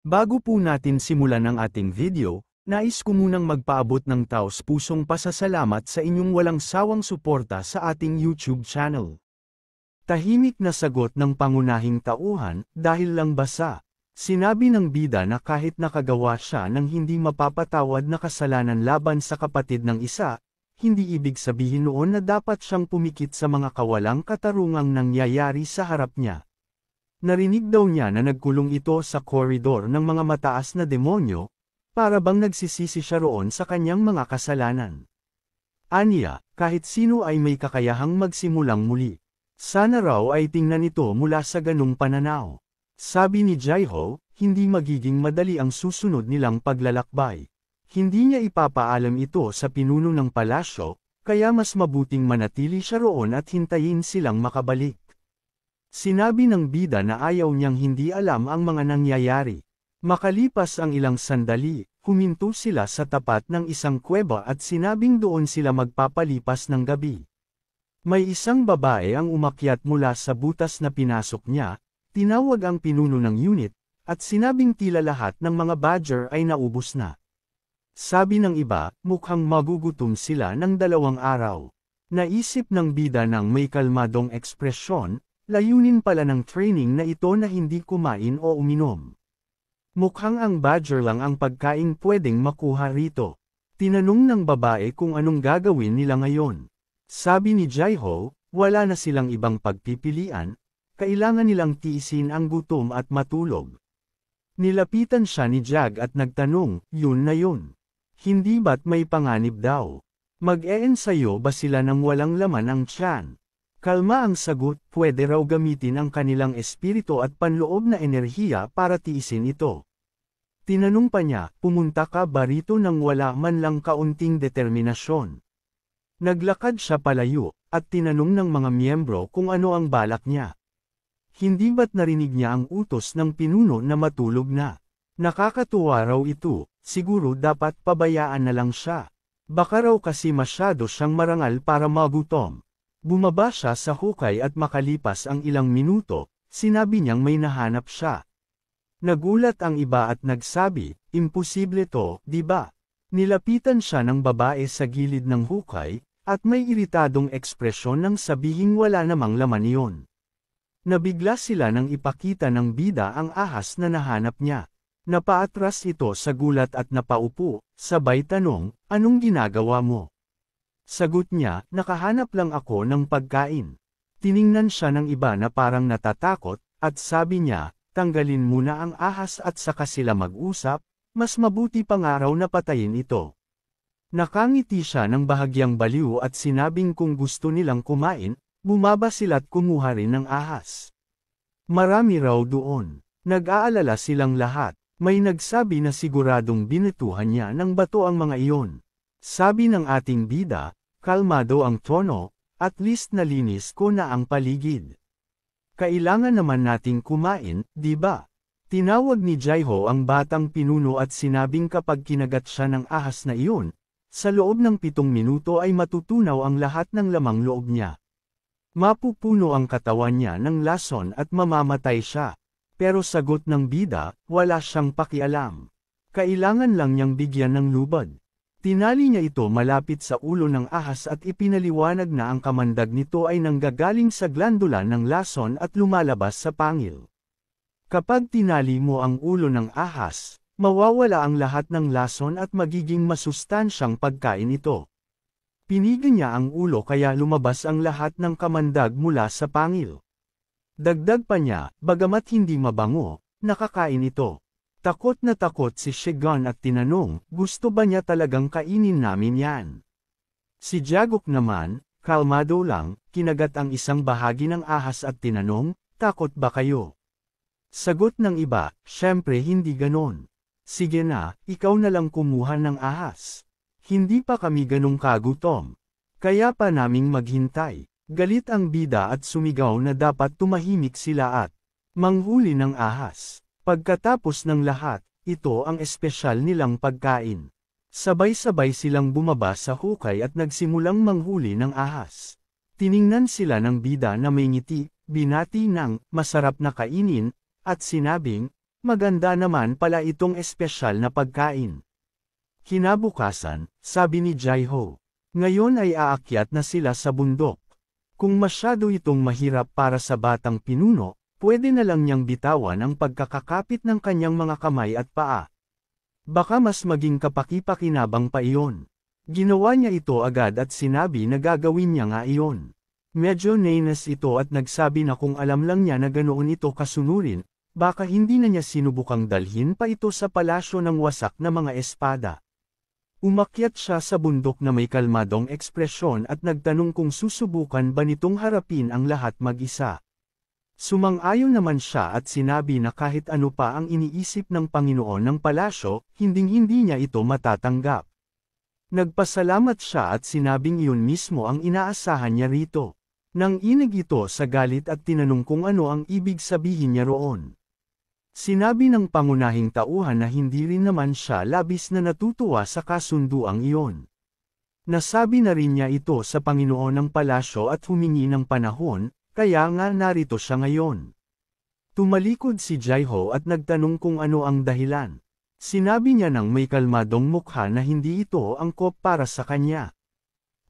Bago po natin simulan ang ating video, nais ko munang magpaabot ng taos-pusong pasasalamat sa inyong walang sawang suporta sa ating YouTube channel. Tahimik na sagot ng pangunahing tauhan, dahil lang basa. Sinabi ng bida na kahit nakagawa siya ng hindi mapapatawad na kasalanan laban sa kapatid ng isa, hindi ibig sabihin noon na dapat siyang pumikit sa mga kawalang katarungang nangyayari sa harap niya. Narinig daw niya na nagkulong ito sa koridor ng mga mataas na demonyo, para bang nagsisisi siya roon sa kanyang mga kasalanan. Aniya, kahit sino ay may kakayahang magsimulang muli. Sana raw ay tingnan ito mula sa ganung pananaw. Sabi ni Jaiho, hindi magiging madali ang susunod nilang paglalakbay. Hindi niya ipapaalam ito sa pinuno ng palasyo, kaya mas mabuting manatili siya roon at hintayin silang makabalik. Sinabi ng bida na ayaw niyang hindi alam ang mga nangyayari. Makalipas ang ilang sandali, huminto sila sa tapat ng isang kuweba at sinabing doon sila magpapalipas ng gabi. May isang babae ang umakyat mula sa butas na pinasok niya, tinawag ang pinuno ng unit, at sinabing tila lahat ng mga badger ay naubos na. Sabi ng iba, mukhang magugutom sila ng 2 araw. Naisip ng bida ng may kalmadong ekspresyon, layunin pala ng training na ito na hindi kumain o uminom. Mukhang ang badger lang ang pagkaing pwedeng makuha rito. Tinanong ng babae kung anong gagawin nila ngayon. Sabi ni Jaiho, wala na silang ibang pagpipilian, kailangan nilang tiisin ang gutom at matulog. Nilapitan siya ni Jag at nagtanong, yun na yun. Hindi ba't may panganib daw? Mag-eensayo ba sila nang walang laman ang tiyan? Kalma ang sagot, pwede raw gamitin ang kanilang espiritu at panloob na enerhiya para tiisin ito. Tinanong pa niya, pumunta ka ba rito nang wala man lang kaunting determinasyon? Naglakad siya palayo, at tinanong ng mga miyembro kung ano ang balak niya. Hindi ba't narinig niya ang utos ng pinuno na matulog na? Nakakatuwa raw ito, siguro dapat pabayaan na lang siya. Baka raw kasi masyado siyang marangal para magutom. Bumaba siya sa hukay at makalipas ang ilang minuto, sinabi niyang may nahanap siya. Nagulat ang iba at nagsabi, imposible to, di ba? Nilapitan siya ng babae sa gilid ng hukay, at may iritadong ekspresyon nang sabihing wala namang laman iyon. Nabigla sila nang ipakita ng bida ang ahas na nahanap niya. Napaatras ito sa gulat at napaupo, sabay tanong, anong ginagawa mo? Sagot niya, nakahanap lang ako ng pagkain. Tiningnan siya ng iba na parang natatakot, at sabi niya, tanggalin muna ang ahas at saka sila mag-usap, mas mabuti pang araw na patayin ito. Nakangiti siya ng bahagyang baliw at sinabing kung gusto nilang kumain, bumaba sila't kumuha rin ng ahas. Marami raw doon. Nag-aalala silang lahat. May nagsabi na siguradong binutuhan niya ng bato ang mga iyon. Sabi ng ating bida, kalmado ang tono, at least nalinis ko na ang paligid. Kailangan naman nating kumain, di ba? Tinawag ni Jaiho ang batang pinuno at sinabing kapag kinagat siya ng ahas na iyon, sa loob ng 7 minuto ay matutunaw ang lahat ng lamang loob niya. Mapupuno ang katawan niya ng lason at mamamatay siya. Pero sagot ng bida, wala siyang pakialam. Kailangan lang niyang bigyan ng lubad. Tinali niya ito malapit sa ulo ng ahas at ipinaliwanag na ang kamandag nito ay nanggagaling sa glandula ng lason at lumalabas sa pangil. Kapag tinali mo ang ulo ng ahas, mawawala ang lahat ng lason at magiging masustansyang pagkain ito. Pinigil niya ang ulo kaya lumabas ang lahat ng kamandag mula sa pangil. Dagdag pa niya, bagamat hindi mabango, nakakain ito. Takot na takot si Shigon at tinanong, gusto ba niya talagang kainin namin yan? Si Jagok naman, kalmado lang, kinagat ang isang bahagi ng ahas at tinanong, takot ba kayo? Sagot ng iba, syempre hindi ganon. Sige na, ikaw na lang kumuha ng ahas. Hindi pa kami ganong kagutom. Kaya pa naming maghintay. Galit ang bida at sumigaw na dapat tumahimik sila at manghuli ng ahas. Pagkatapos ng lahat, ito ang espesyal nilang pagkain. Sabay-sabay silang bumaba sa hukay at nagsimulang manghuli ng ahas. Tiningnan sila ng bida na may ngiti, binati ng masarap na kainin, at sinabing, Maganda naman pala itong espesyal na pagkain. Kinabukasan, sabi ni Jaiho. Ngayon ay aakyat na sila sa bundok. Kung masyado itong mahirap para sa batang pinuno, pwede na lang niyang bitawan ang pagkakakapit ng kanyang mga kamay at paa. Baka mas maging kapaki-pakinabang pa iyon. Ginawa niya ito agad at sinabi na gagawin niya nga iyon. Medyo nainis ito at nagsabi na kung alam lang niya na ganoon ito kasunurin, baka hindi na niya sinubukang dalhin pa ito sa palasyo ng wasak na mga espada. Umakyat siya sa bundok na may kalmadong ekspresyon at nagtanong kung susubukan ba nitong harapin ang lahat mag-isa. Sumang-ayon naman siya at sinabi na kahit ano pa ang iniisip ng Panginoon ng palasyo, hinding-hindi niya ito matatanggap. Nagpasalamat siya at sinabing iyon mismo ang inaasahan niya rito. Nang inig ito sa galit at tinanong kung ano ang ibig sabihin niya roon. Sinabi ng pangunahing tauhan na hindi rin naman siya labis na natutuwa sa kasunduang iyon. Nasabi na rin niya ito sa Panginoon ng palasyo at humingi ng panahon, kaya nga narito siya ngayon. Tumalikod si Jaiho at nagtanong kung ano ang dahilan. Sinabi niya ng may kalmadong mukha na hindi ito angkop para sa kanya.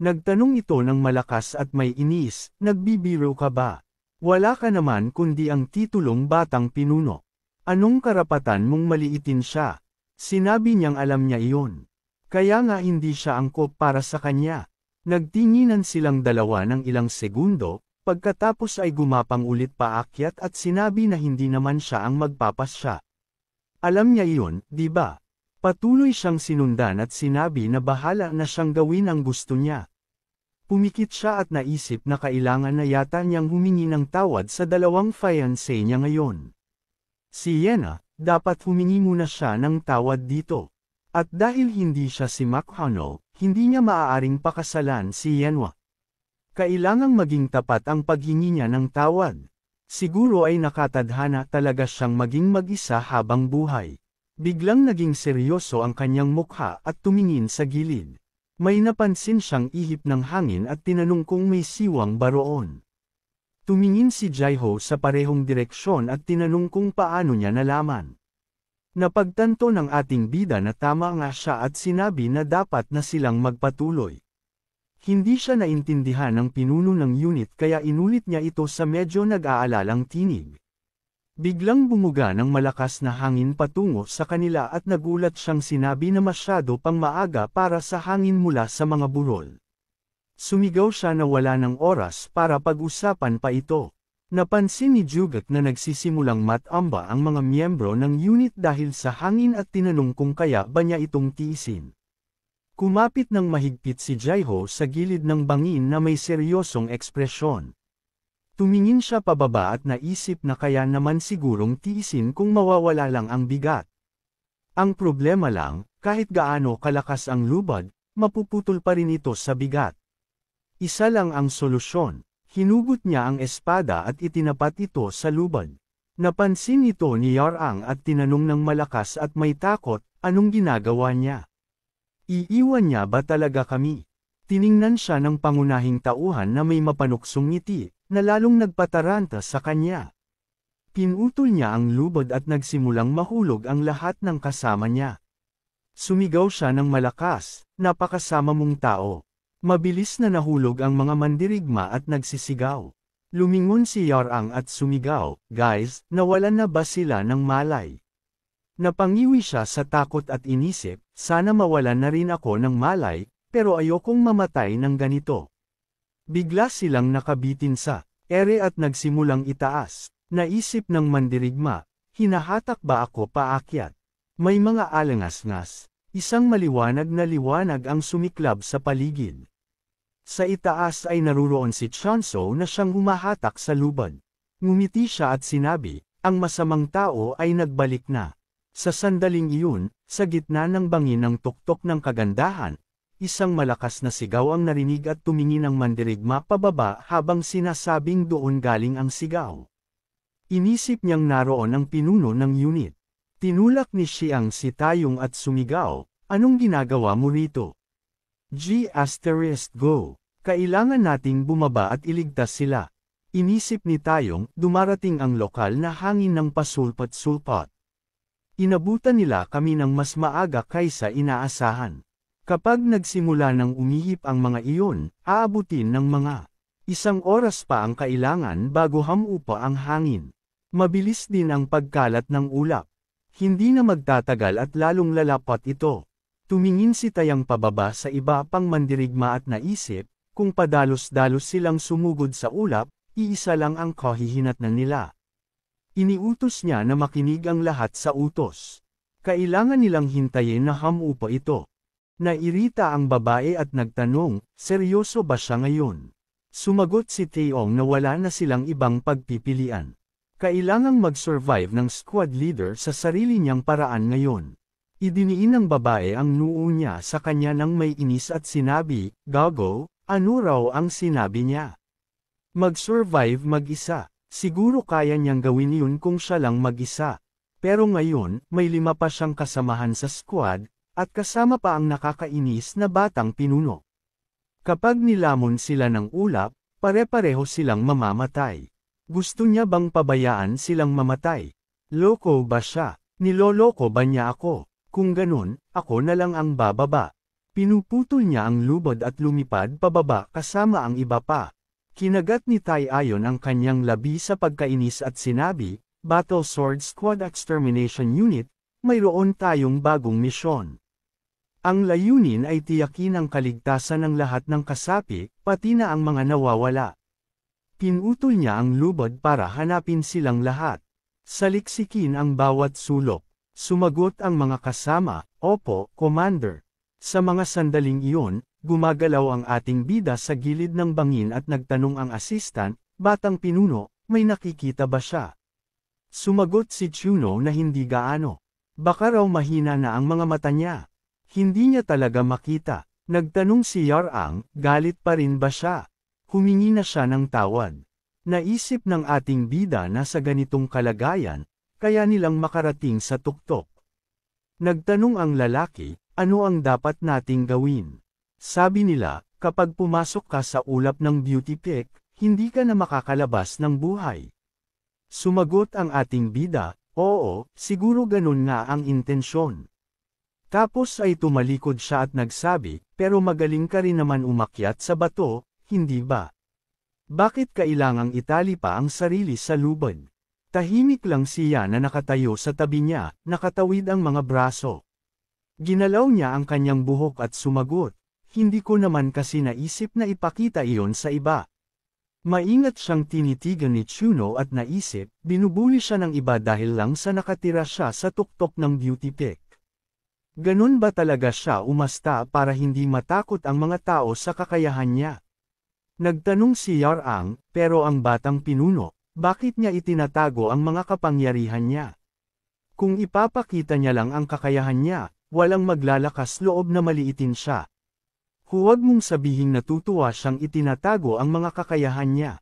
Nagtanong ito ng malakas at may inis, nagbibiro ka ba? Wala ka naman kundi ang titulong batang pinuno. Anong karapatan mong maliitin siya? Sinabi niyang alam niya iyon. Kaya nga hindi siya angkop para sa kanya. Nagtinginan silang dalawa ng ilang segundo, pagkatapos ay gumapang ulit paakyat at sinabi na hindi naman siya ang magpapasya. Alam niya iyon, di ba? Patuloy siyang sinundan at sinabi na bahala na siyang gawin ang gusto niya. Pumikit siya at naisip na kailangan na yata niyang humingi ng tawad sa dalawang fiancé niya ngayon. Si Yena, dapat humingi muna siya ng tawad dito. At dahil hindi siya si Makhano, hindi niya maaaring pakasalan si Yenwa. Kailangang maging tapat ang paghingi niya ng tawad. Siguro ay nakatadhana talaga siyang maging mag-isa habang buhay. Biglang naging seryoso ang kanyang mukha at tumingin sa gilid. May napansin siyang ihip ng hangin at tinanong kung may siwang ba roon. Tumingin si Jaiho sa parehong direksyon at tinanong kung paano niya nalaman. Napagtanto ng ating bida na tama nga siya at sinabi na dapat na silang magpatuloy. Hindi siya naintindihan ng pinuno ng unit kaya inulit niya ito sa medyo nag-aalalang tinig. Biglang bumuga ng malakas na hangin patungo sa kanila at nagulat siyang sinabi na masyado pang maaga para sa hangin mula sa mga burol. Sumigaw siya na wala ng oras para pag-usapan pa ito. Napansin ni Jugat na nagsisimulang matamba ang mga miyembro ng unit dahil sa hangin at tinanong kung kaya ba niya itong tiisin. Kumapit ng mahigpit si Jaiho sa gilid ng bangin na may seryosong ekspresyon. Tumingin siya pababa at naisip na kaya naman sigurong tiisin kung mawawala lang ang bigat. Ang problema lang, kahit gaano kalakas ang lubad, mapuputol pa rin ito sa bigat. Isa lang ang solusyon. Hinugot niya ang espada at itinapat ito sa lubad. Napansin ito ni Yarang at tinanong ng malakas at may takot, anong ginagawa niya? Iiwan niya ba talaga kami? Tiningnan siya ng pangunahing tauhan na may mapanuksong ngiti, na lalong nagpataranta sa kanya. Pinutol niya ang lubad at nagsimulang mahulog ang lahat ng kasama niya. Sumigaw siya ng malakas, napakasama mong tao. Mabilis na nahulog ang mga mandirigma at nagsisigaw. Lumingon si Yarang at sumigaw, guys, nawalan na ba sila ng malay? Napangiwi siya sa takot at inisip, sana mawalan na rin ako ng malay, pero ayokong mamatay ng ganito. Bigla silang nakabitin sa ere at nagsimulang itaas. Naisip ng mandirigma, hinahatak ba ako paakyat? May mga alangas-ngas. Isang maliwanag na liwanag ang sumiklab sa paligid. Sa itaas ay naruroon si Chanso na siyang humahatak sa lubad. Ngumiti siya at sinabi, ang masamang tao ay nagbalik na. Sa sandaling iyon, sa gitna ng bangin ng tuktok ng kagandahan, isang malakas na sigaw ang narinig at tumingin ang mandirigma pababa habang sinasabing doon galing ang sigaw. Inisip niyang naroon ang pinuno ng unit. Tinulak ni Xiang si Tayong at sumigaw, anong ginagawa mo rito? Go. Kailangan nating bumaba at iligtas sila. Inisip ni Tayong, dumarating ang lokal na hangin ng pasulpat-sulpat. Inabutan nila kami ng mas maaga kaysa inaasahan. Kapag nagsimula ng umihip ang mga iyon, aabutin ng mga 1 oras pa ang kailangan bago hamupa ang hangin. Mabilis din ang pagkalat ng ulap. Hindi na magtatagal at lalong lalapat ito. Tumingin si Tayang pababa sa iba pang mandirigma at naisip, kung padalos-dalos silang sumugod sa ulap, iisa lang ang kahihinatnan nila. Iniutos niya na makinig ang lahat sa utos. Kailangan nilang hintayin na hamupa ito. Nairita ang babae at nagtanong, seryoso ba siya ngayon? Sumagot si Taeyong na wala na silang ibang pagpipilian. Kailangang mag-survive ng squad leader sa sarili niyang paraan ngayon. Idiniin ng babae ang noo niya sa kanya nang may inis at sinabi, "Gago, ano raw ang sinabi niya? Mag-survive mag-isa. Siguro kaya niyang gawin yun kung siya lang mag-isa. Pero ngayon, may 5 pa siyang kasamahan sa squad, at kasama pa ang nakakainis na batang pinuno. Kapag nilamon sila ng ulap, pare-pareho silang mamamatay. Gusto niya bang pabayaan silang mamatay? Loko ba siya? Niloloko ba niya ako? Kung ganun, ako na lang ang bababa." Pinuputol niya ang lubod at lumipad pababa kasama ang iba pa. Kinagat ni Taeyon ang kanyang labi sa pagkainis at sinabi, "Battle Sword Squad Extermination Unit, mayroon tayong bagong misyon. Ang layunin ay tiyakin ang kaligtasan ng lahat ng kasapi, pati na ang mga nawawala." Pinutol niya ang lubod para hanapin silang lahat. Saliksikin ang bawat sulok. Sumagot ang mga kasama, "Opo, Commander." Sa mga sandaling iyon, gumagalaw ang ating bida sa gilid ng bangin at nagtanong ang assistant, "Batang pinuno, may nakikita ba siya?" Sumagot si Chuno na hindi gaano. Baka raw mahina na ang mga mata niya. Hindi niya talaga makita. Nagtanong si Yarang, "Galit pa rin ba siya?" Humingi na siya ng tawad. Naisip ng ating bida na sa ganitong kalagayan, kaya nilang makarating sa tuktok. Nagtanong ang lalaki, "Ano ang dapat nating gawin?" Sabi nila, "Kapag pumasok ka sa ulap ng beauty pick, hindi ka na makakalabas ng buhay." Sumagot ang ating bida, "Oo, siguro ganun nga ang intensyon." Tapos ay tumalikod siya at nagsabi, "Pero magaling ka rin naman umakyat sa bato, hindi ba? Bakit kailangang itali pa ang sarili sa lubod?" Tahimik lang siya na nakatayo sa tabi niya, nakatawid ang mga braso. Ginalaw niya ang kanyang buhok at sumagot, "Hindi ko naman kasi naisip na ipakita iyon sa iba." Maingat siyang tinitigan ni Chuno at naisip, binubuli siya ng iba dahil lang sa nakatira siya sa tuktok ng beauty pick. Ganun ba talaga siya umasta para hindi matakot ang mga tao sa kakayahan niya? Nagtanong si Yarang, pero ang batang pinuno, bakit niya itinatago ang mga kapangyarihan niya? Kung ipapakita niya lang ang kakayahan niya, walang maglalakas loob na maliitin siya. Huwag mong sabihing natutuwa siyang itinatago ang mga kakayahan niya.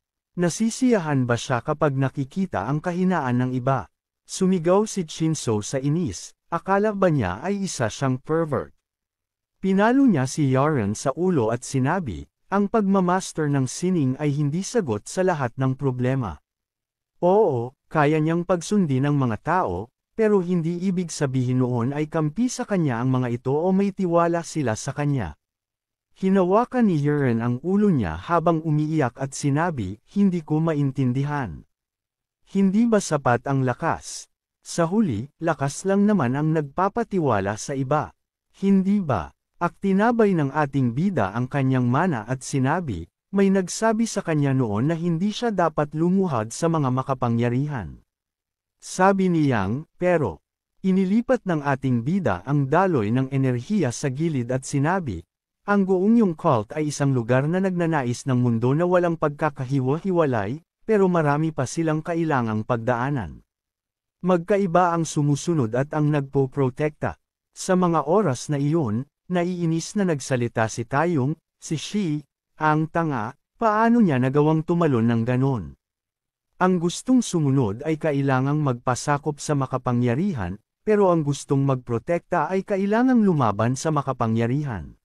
Nasisiyahan ba siya kapag nakikita ang kahinaan ng iba? Sumigaw si Shinso sa inis, akala ba niya ay isa siyang pervert? Pinalo niya si Yaren sa ulo at sinabi, "Ang pagmamaster ng sining ay hindi sagot sa lahat ng problema." Oo, kaya niyang pagsundin ang mga tao, pero hindi ibig sabihin noon ay kampi sa kanya ang mga ito o may tiwala sila sa kanya. Hinawakan ni Yaren ang ulo niya habang umiiyak at sinabi, "Hindi ko maintindihan. Hindi ba sapat ang lakas? Sa huli, lakas lang naman ang nagpapatiwala sa iba. Hindi ba?" Tinabay ng ating bida ang kanyang mana at sinabi, "May nagsabi sa kanya noon na hindi siya dapat lumuhad sa mga makapangyarihan." Sabi ni Yang, pero, inilipat ng ating bida ang daloy ng enerhiya sa gilid at sinabi, "Ang Goongyong cult ay isang lugar na nagnanais ng mundo na walang pagkakahiwa-hiwalay, pero marami pa silang kailangang pagdaanan. Magkaiba ang sumusunod at ang nagpo-protekta." Sa mga oras na iyon, naiinis na nagsalita si Taeyong, si Shi, ang tanga, paano niya nagawang tumalon ng ganon? Ang gustong sumunod ay kailangang magpasakop sa makapangyarihan, pero ang gustong magprotekta ay kailangang lumaban sa makapangyarihan.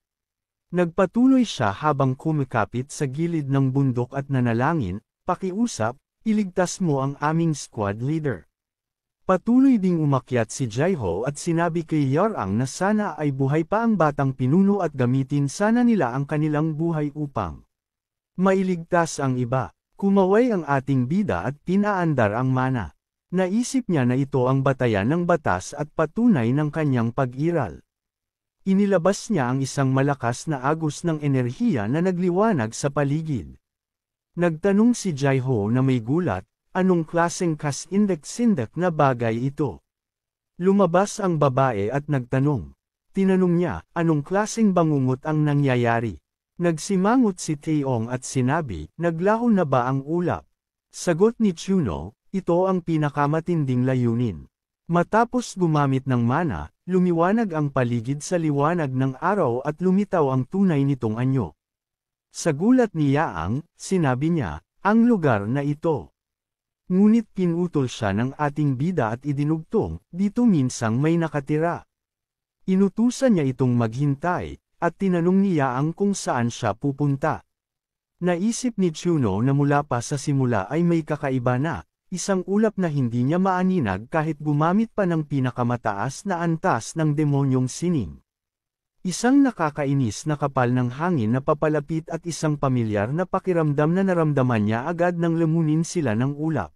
Nagpatuloy siya habang kumikapit sa gilid ng bundok at nanalangin, "Pakiusap, iligtas mo ang aming squad leader. Patuloy ding umakyat si Jaiho at sinabi kay Yarang na sana ay buhay pa ang batang pinuno at gamitin sana nila ang kanilang buhay upang mailigtas ang iba. Kumaway ang ating bida at pinaandar ang mana. Naisip niya na ito ang batayan ng batas at patunay ng kanyang pag-iral. Inilabas niya ang isang malakas na agos ng enerhiya na nagliwanag sa paligid. Nagtanong si Jaiho na may gulat, anong klaseng kasindak-sindak na bagay ito? Lumabas ang babae at nagtanong. Tinanong niya, anong klaseng bangungot ang nangyayari? Nagsimangot si Taeyong at sinabi, naglaho na ba ang ulap? Sagot ni Chuno, ito ang pinakamatinding layunin. Matapos gumamit ng mana, lumiwanag ang paligid sa liwanag ng araw at lumitaw ang tunay nitong anyo. Sa gulat ni Yaang, sinabi niya, ang lugar na ito. Ngunit pinutol siya ng ating bida at idinugtong, dito minsang may nakatira. Inutusan niya itong maghintay, at tinanong ni Yaang kung saan siya pupunta. Naisip ni Chuno na mula pa sa simula ay may kakaiba na, isang ulap na hindi niya maaninag kahit gumamit pa ng pinakamataas na antas ng demonyong sining. Isang nakakainis na kapal ng hangin na papalapit at isang pamilyar na pakiramdam na naramdaman niya agad nang lamunin sila ng ulap.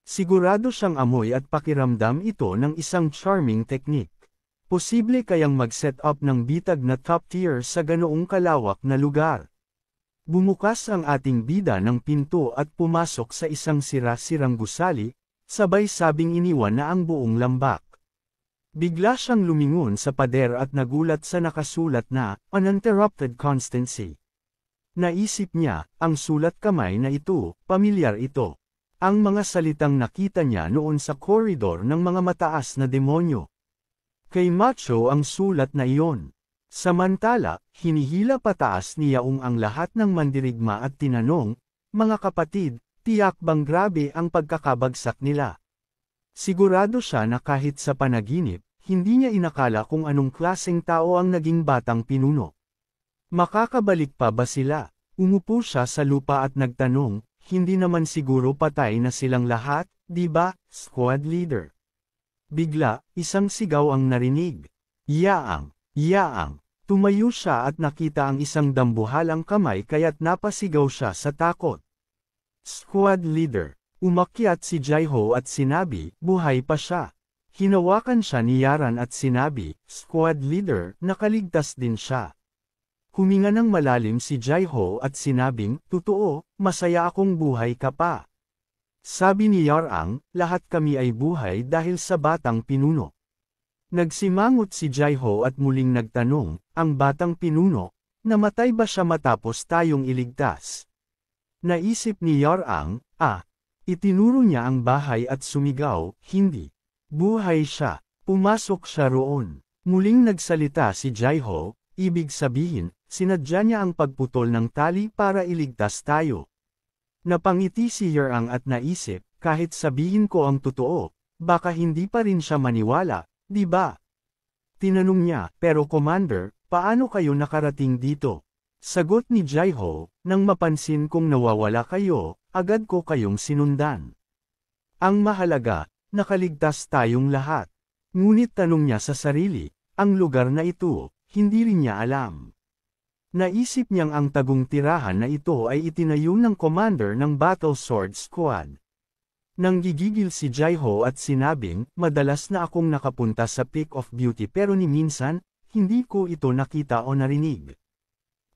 Sigurado siyang amoy at pakiramdam ito ng isang charming technique. Posible kayang mag-set up ng bitag na top tier sa ganoong kalawak na lugar. Bumukas ang ating bida ng pinto at pumasok sa isang sira-sirang gusali, sabay sabing iniwan na ang buong lambak. Bigla siyang lumingon sa pader at nagulat sa nakasulat na, uninterrupted constancy. Naisip niya, ang sulat kamay na ito, pamilyar ito. Ang mga salitang nakita niya noon sa koridor ng mga mataas na demonyo. Kay Macho ang sulat na iyon. Samantala, hinihila pataas ni Yaong ang lahat ng mandirigma at tinanong, mga kapatid, tiyak bang grabe ang pagkakabagsak nila? Sigurado siya na kahit sa panaginip, hindi niya inakala kung anong klaseng tao ang naging batang pinuno. Makakabalik pa ba sila? Umupo siya sa lupa at nagtanong, hindi naman siguro patay na silang lahat, di ba, squad leader? Bigla, isang sigaw ang narinig. Yaang! Yaang! Tumayo siya at nakita ang isang dambuhalang kamay kaya't napasigaw siya sa takot. Squad leader! Umakyat si Jaiho at sinabi, buhay pa siya. Hinawakan siya ni Yaran at sinabi, squad leader, nakaligtas din siya. Huminga ng malalim si Jaiho at sinabing, totoo, masaya akong buhay ka pa. Sabi ni Yarang, lahat kami ay buhay dahil sa batang pinuno. Nagsimangot si Jaiho at muling nagtanong, ang batang pinuno, namatay ba siya matapos tayong iligtas? Naisip ni Yarang, itinuro niya ang bahay at sumigaw, hindi. Buhay siya. Pumasok siya roon. Muling nagsalita si Jaiho, ibig sabihin, sinadya niya ang pagputol ng tali para iligtas tayo. Napangiti si Yarang at naisip, kahit sabihin ko ang totoo, baka hindi pa rin siya maniwala, di ba? Tinanong niya, pero Commander, paano kayo nakarating dito? Sagot ni Jaiho, nang mapansin kong nawawala kayo, agad ko kayong sinundan. Ang mahalaga, nakaligtas tayong lahat. Ngunit tanong niya sa sarili, ang lugar na ito, hindi rin niya alam. Naisip niyang ang tagong tirahan na ito ay itinayo ng commander ng Battle Sword Squad. Nanggigigil si Jaiho at sinabing, madalas na akong nakapunta sa Peak of Beauty pero ni minsan, hindi ko ito nakita o narinig.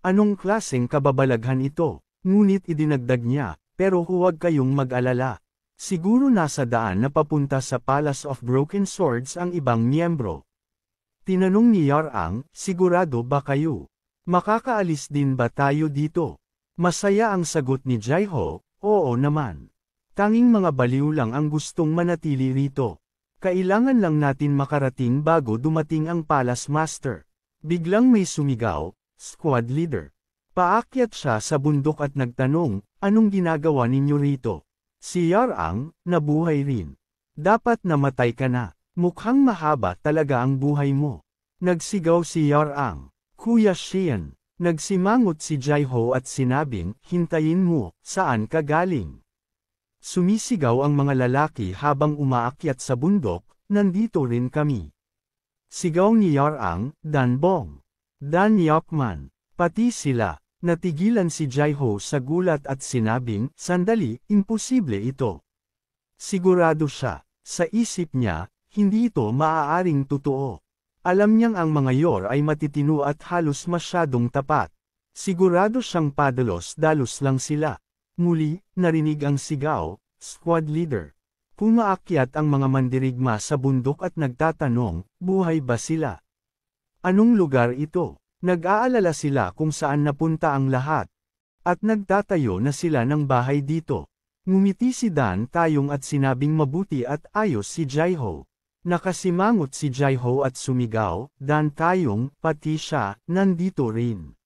Anong klaseng kababalaghan ito? Ngunit idinagdag niya, pero huwag kayong mag-alala. Siguro nasa daan na papunta sa Palace of Broken Swords ang ibang miyembro. Tinanong ni Yarang, sigurado ba kayo? Makakaalis din ba tayo dito? Masaya ang sagot ni Jaiho, oo naman. Tanging mga baliw lang ang gustong manatili rito. Kailangan lang natin makarating bago dumating ang Palace Master. Biglang may sumigaw, squad leader. Paakyat siya sa bundok at nagtanong, anong ginagawa ninyo rito? Si Yarang, nabuhay rin. Dapat namatay ka na. Mukhang mahaba talaga ang buhay mo. Nagsigaw si Yarang. Kuya Xian. Nagsimangot si Jaiho at sinabing, hintayin mo, saan ka galing? Sumisigaw ang mga lalaki habang umaakyat sa bundok, nandito rin kami. Sigaw ni Yarang, Dan Bong, Dan Yokman, pati sila. Natigilan si Jaiho sa gulat at sinabing, sandali, imposible ito. Sigurado siya, sa isip niya, hindi ito maaaring totoo. Alam niyang ang mga yor ay matitino at halos masyadong tapat. Sigurado siyang padalos-dalos lang sila. Muli, narinig ang sigaw, squad leader. Pumaakyat ang mga mandirigma sa bundok at nagtatanong, buhay ba sila? Anong lugar ito? Nag-aalala sila kung saan napunta ang lahat. At nagtatayo na sila ng bahay dito. Ngumiti si Dan Tayong at sinabing mabuti at ayos si Jaiho. Nakasimangot si Jaiho at sumigaw, Dan Tayong, pati siya, nandito rin.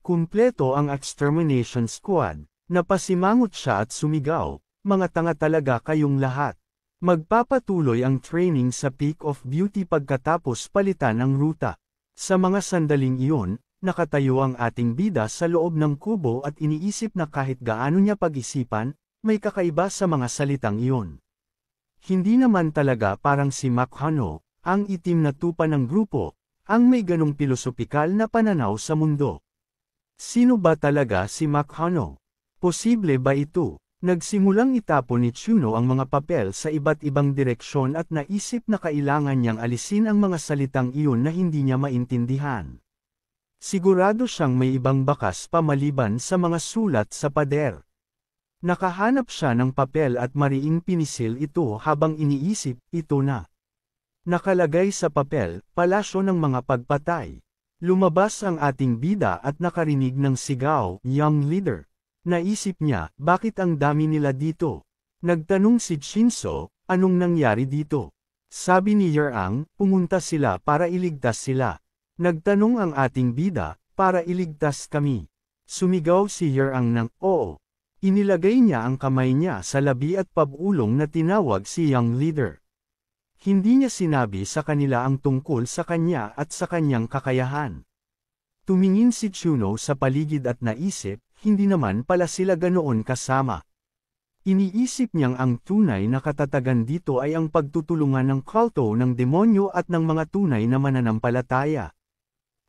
Kumpleto ang extermination squad. Napasimangot siya at sumigaw, mga tanga talaga kayong lahat. Magpapatuloy ang training sa Peak of Beauty pagkatapos palitan ang ruta. Sa mga sandaling iyon, nakatayo ang ating bida sa loob ng kubo at iniisip na kahit gaano niya pag-isipan, may kakaiba sa mga salitang iyon. Hindi naman talaga parang si Makhano, ang itim na tupa ng grupo, ang may ganong pilosopikal na pananaw sa mundo. Sino ba talaga si Makhano? Posible ba ito? Nagsimulang itapon ni Chuno ang mga papel sa iba't ibang direksyon at naisip na kailangan niyang alisin ang mga salitang iyon na hindi niya maintindihan. Sigurado siyang may ibang bakas pa maliban sa mga sulat sa pader. Nakahanap siya ng papel at mariing pinisil ito habang iniisip, ito na. Nakalagay sa papel, palasyo ng mga pagpatay. Lumabas ang ating bida at nakarinig ng sigaw, young leader. Naisip niya, bakit ang dami nila dito? Nagtanong si Shinso, anong nangyari dito? Sabi ni Yerang, pumunta sila para iligtas sila. Nagtanong ang ating bida, para iligtas kami. Sumigaw si Yerang ng, oo. Inilagay niya ang kamay niya sa labi at pabulong na tinawag si young leader. Hindi niya sinabi sa kanila ang tungkol sa kanya at sa kanyang kakayahan. Tumingin si Chuno sa paligid at naisip, hindi naman pala sila ganoon kasama. Iniisip niyang ang tunay na katatagan dito ay ang pagtutulungan ng kulto ng demonyo at ng mga tunay na mananampalataya.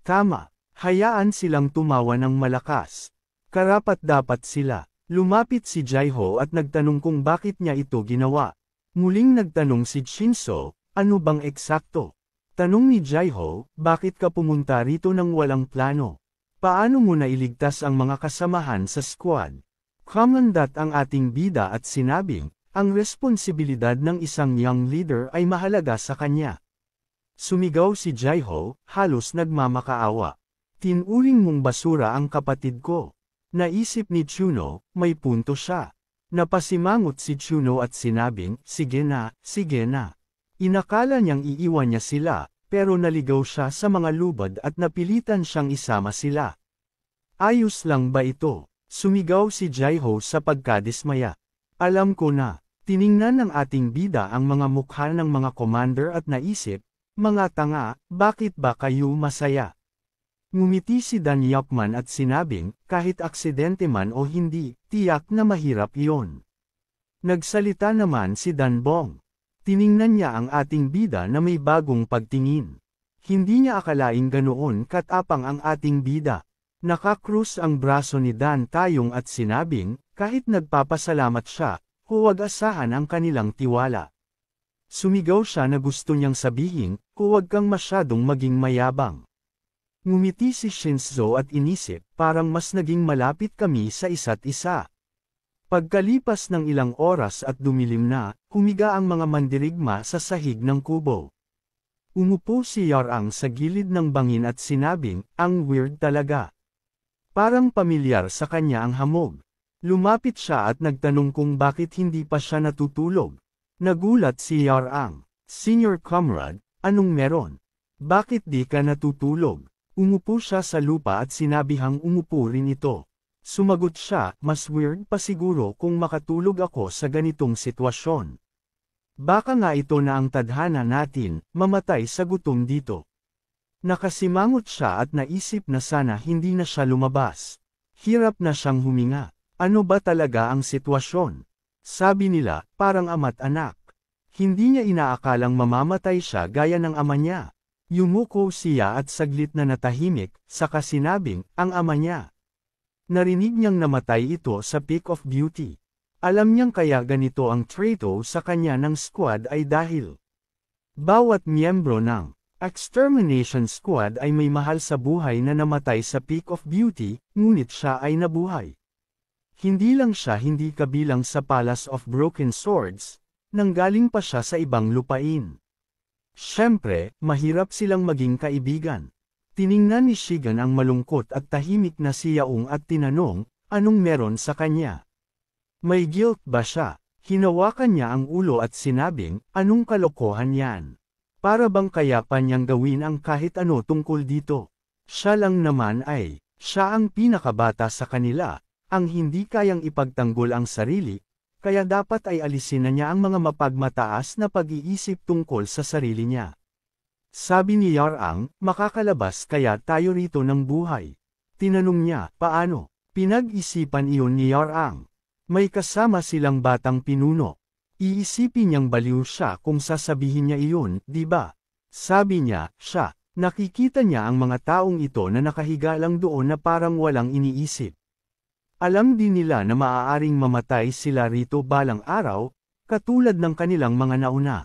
Tama, hayaan silang tumawa ng malakas. Karapat-dapat sila. Lumapit si Jaiho at nagtanong kung bakit niya ito ginawa. Muling nagtanong si Shinso, ano bang eksakto? Tanong ni Jaiho, bakit ka pumunta rito nang walang plano? Paano mo nailigtas ang mga kasamahan sa squad? Kamandat ang ating bida at sinabing, ang responsibilidad ng isang young leader ay mahalaga sa kanya. Sumigaw si Jaiho, halos nagmamakaawa. Tinuring mong basura ang kapatid ko. Naisip ni Chuno, may punto siya. Napasimangot si Chuno at sinabing, sige na, sige na. Inakala niyang iiwan niya sila, pero naligaw siya sa mga lubad at napilitan siyang isama sila. Ayos lang ba ito? Sumigaw si Jaiho sa pagkadismaya. Alam ko na. Tiningnan ng ating bida ang mga mukha ng mga commander at naisip, mga tanga, bakit ba kayo masaya? Ngumiti si Dan Yokman at sinabing, kahit aksidente man o hindi, tiyak na mahirap iyon. Nagsalita naman si Dan Bong. Tiningnan niya ang ating bida na may bagong pagtingin. Hindi niya akalaing ganoon katapang ang ating bida. Nakakrus ang braso ni Dan Tayong at sinabing, kahit nagpapasalamat siya, huwag asahan ang kanilang tiwala. Sumigaw siya na gusto niyang sabihin, huwag kang masyadong maging mayabang. Ngumiti si Shinzo at inisip, parang mas naging malapit kami sa isa't isa. Pagkalipas ng ilang oras at dumilim na, humiga ang mga mandirigma sa sahig ng kubo. Umupo si Yarang sa gilid ng bangin at sinabing, ang weird talaga. Parang pamilyar sa kanya ang hamog. Lumapit siya at nagtanong kung bakit hindi pa siya natutulog. Nagulat si Yarang, Senior Comrade, anong meron? Bakit di ka natutulog? Umupo siya sa lupa at sinabihang umupo rin ito. Sumagot siya, mas weird pa siguro kung makatulog ako sa ganitong sitwasyon. Baka nga ito na ang tadhana natin, mamatay sa gutom dito. Nakasimangot siya at naisip na sana hindi na siya lumabas. Hirap na siyang huminga. Ano ba talaga ang sitwasyon? Sabi nila, parang ama't anak. Hindi niya inaakalang mamamatay siya gaya ng ama niya. Yumuko siya at saglit na natahimik, saka sinabing, ang ama niya. Narinig niyang namatay ito sa Peak of Beauty. Alam niyang kaya ganito ang trato sa kanya ng squad ay dahil bawat miyembro ng Extermination Squad ay may mahal sa buhay na namatay sa Peak of Beauty, ngunit siya ay nabuhay. Hindi lang siya hindi kabilang sa Palace of Broken Swords, nanggaling pa siya sa ibang lupain. Siyempre, mahirap silang maging kaibigan. Tiningnan ni Shigen ang malungkot at tahimik na si Yaong at tinanong, anong meron sa kanya? May guilt ba siya? Hinawakan niya ang ulo at sinabing, anong kalokohan yan? Para bang kaya pa niyang gawin ang kahit ano tungkol dito? Siya lang naman ay, siya ang pinakabata sa kanila, ang hindi kayang ipagtanggol ang sarili, kaya dapat ay alisin na niya ang mga mapagmataas na pag-iisip tungkol sa sarili niya. Sabi ni Yarang, makakalabas kaya tayo rito ng buhay. Tinanong niya, paano? Pinag-isipan iyon ni Yarang. May kasama silang batang pinuno. Iisipin niyang baliw siya kung sasabihin niya iyon, di ba? Sabi niya, siya. Nakikita niya ang mga taong ito na nakahiga lang doon na parang walang iniisip. Alam din nila na maaaring mamatay sila rito balang araw, katulad ng kanilang mga nauna.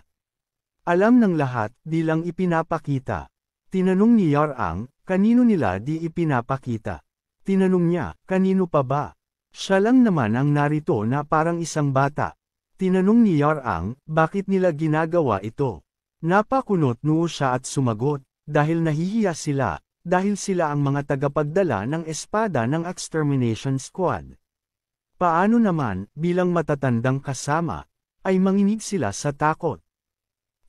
Alam ng lahat, di lang ipinapakita. Tinanong ni Yarang, kanino nila di ipinapakita? Tinanong niya, kanino pa ba? Siya lang naman ang narito na parang isang bata. Tinanong ni Yarang, bakit nila ginagawa ito? Napakunot noo siya at sumagot, dahil nahihiya sila, dahil sila ang mga tagapagdala ng espada ng Extermination Squad. Paano naman, bilang matatandang kasama, ay manginig sila sa takot?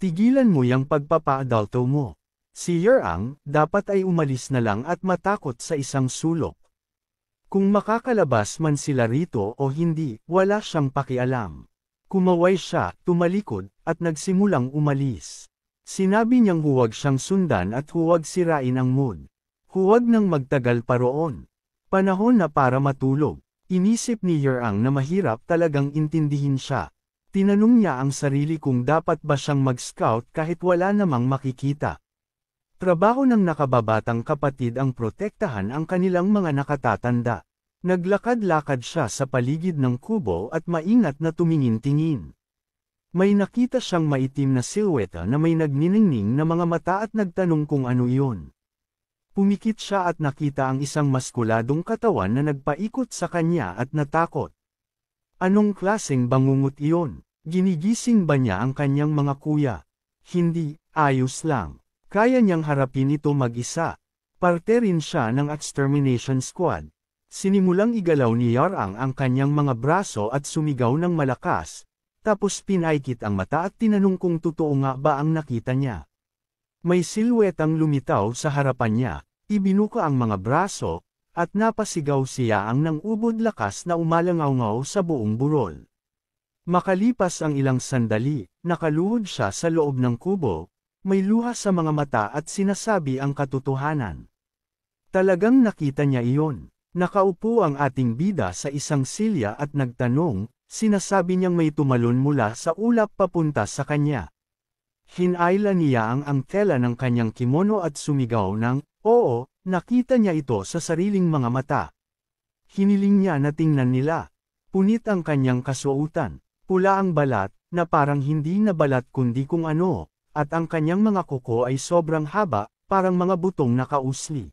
Tigilan mo yang pagpapa-adulto mo. Si Yarang, dapat ay umalis na lang at matakot sa isang sulok. Kung makakalabas man sila rito o hindi, wala siyang pakialam. Kumaway siya, tumalikod, at nagsimulang umalis. Sinabi niyang huwag siyang sundan at huwag sirain ang mood. Huwag nang magtagal pa roon. Panahon na para matulog. Inisip ni Yarang na mahirap talagang intindihin siya. Tinanong niya ang sarili kung dapat ba siyang mag-scout kahit wala namang makikita. Trabaho ng nakababatang kapatid ang protektahan ang kanilang mga nakatatanda. Naglakad-lakad siya sa paligid ng kubo at maingat na tumingin-tingin. May nakita siyang maitim na silweta na may nagniningning na mga mata at nagtanong kung ano iyon. Pumikit siya at nakita ang isang maskuladong katawan na nagpaikot sa kanya at natakot. Anong klaseng bangungot iyon? Ginigising ba niya ang kanyang mga kuya? Hindi, ayos lang. Kaya niyang harapin ito mag-isa. Parte rin siya ng Extermination Squad. Sinimulang igalaw ni Yarang ang kanyang mga braso at sumigaw ng malakas, tapos pinaikit ang mata at tinanong kung totoo nga ba ang nakita niya. May silwetang lumitaw sa harapan niya, ibinuka ang mga braso, at napasigaw siya ang nang ubod lakas na umalangaw-ngaw sa buong burol. Makalipas ang ilang sandali, nakaluhod siya sa loob ng kubo, may luha sa mga mata at sinasabi ang katotohanan. Talagang nakita niya iyon. Nakaupo ang ating bida sa isang silya at nagtanong, sinasabi niyang may tumalon mula sa ulap papunta sa kanya. Hinayla niya ang tela ng kanyang kimono at sumigaw ng, oo, nakita niya ito sa sariling mga mata. Hiniling niya na tingnan nila. Punit ang kanyang kasuotan. Pula ang balat, na parang hindi na balat kundi kung ano, at ang kanyang mga kuko ay sobrang haba, parang mga butong nakausli.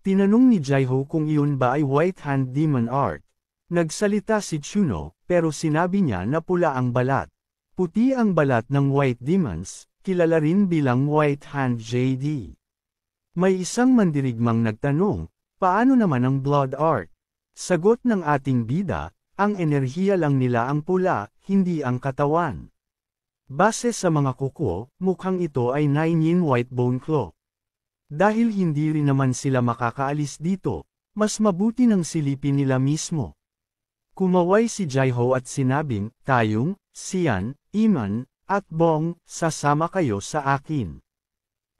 Tinanong ni Jaiho kung iyon ba ay White Hand Demon Art. Nagsalita si Chuno, pero sinabi niya na pula ang balat. Puti ang balat ng White Demons, kilala rin bilang White Hand JD. May isang mandirigmang nagtanong, paano naman ang Blood Art? Sagot ng ating bida, ang enerhiya lang nila ang pula, hindi ang katawan. Base sa mga kuko, mukhang ito ay 9-yin White Bone Claw. Dahil hindi rin naman sila makakaalis dito, mas mabuti nang silipin nila mismo. Kumaway si Jaiho at sinabing, tayong, Sian, Iman, at Bong, sasama kayo sa akin.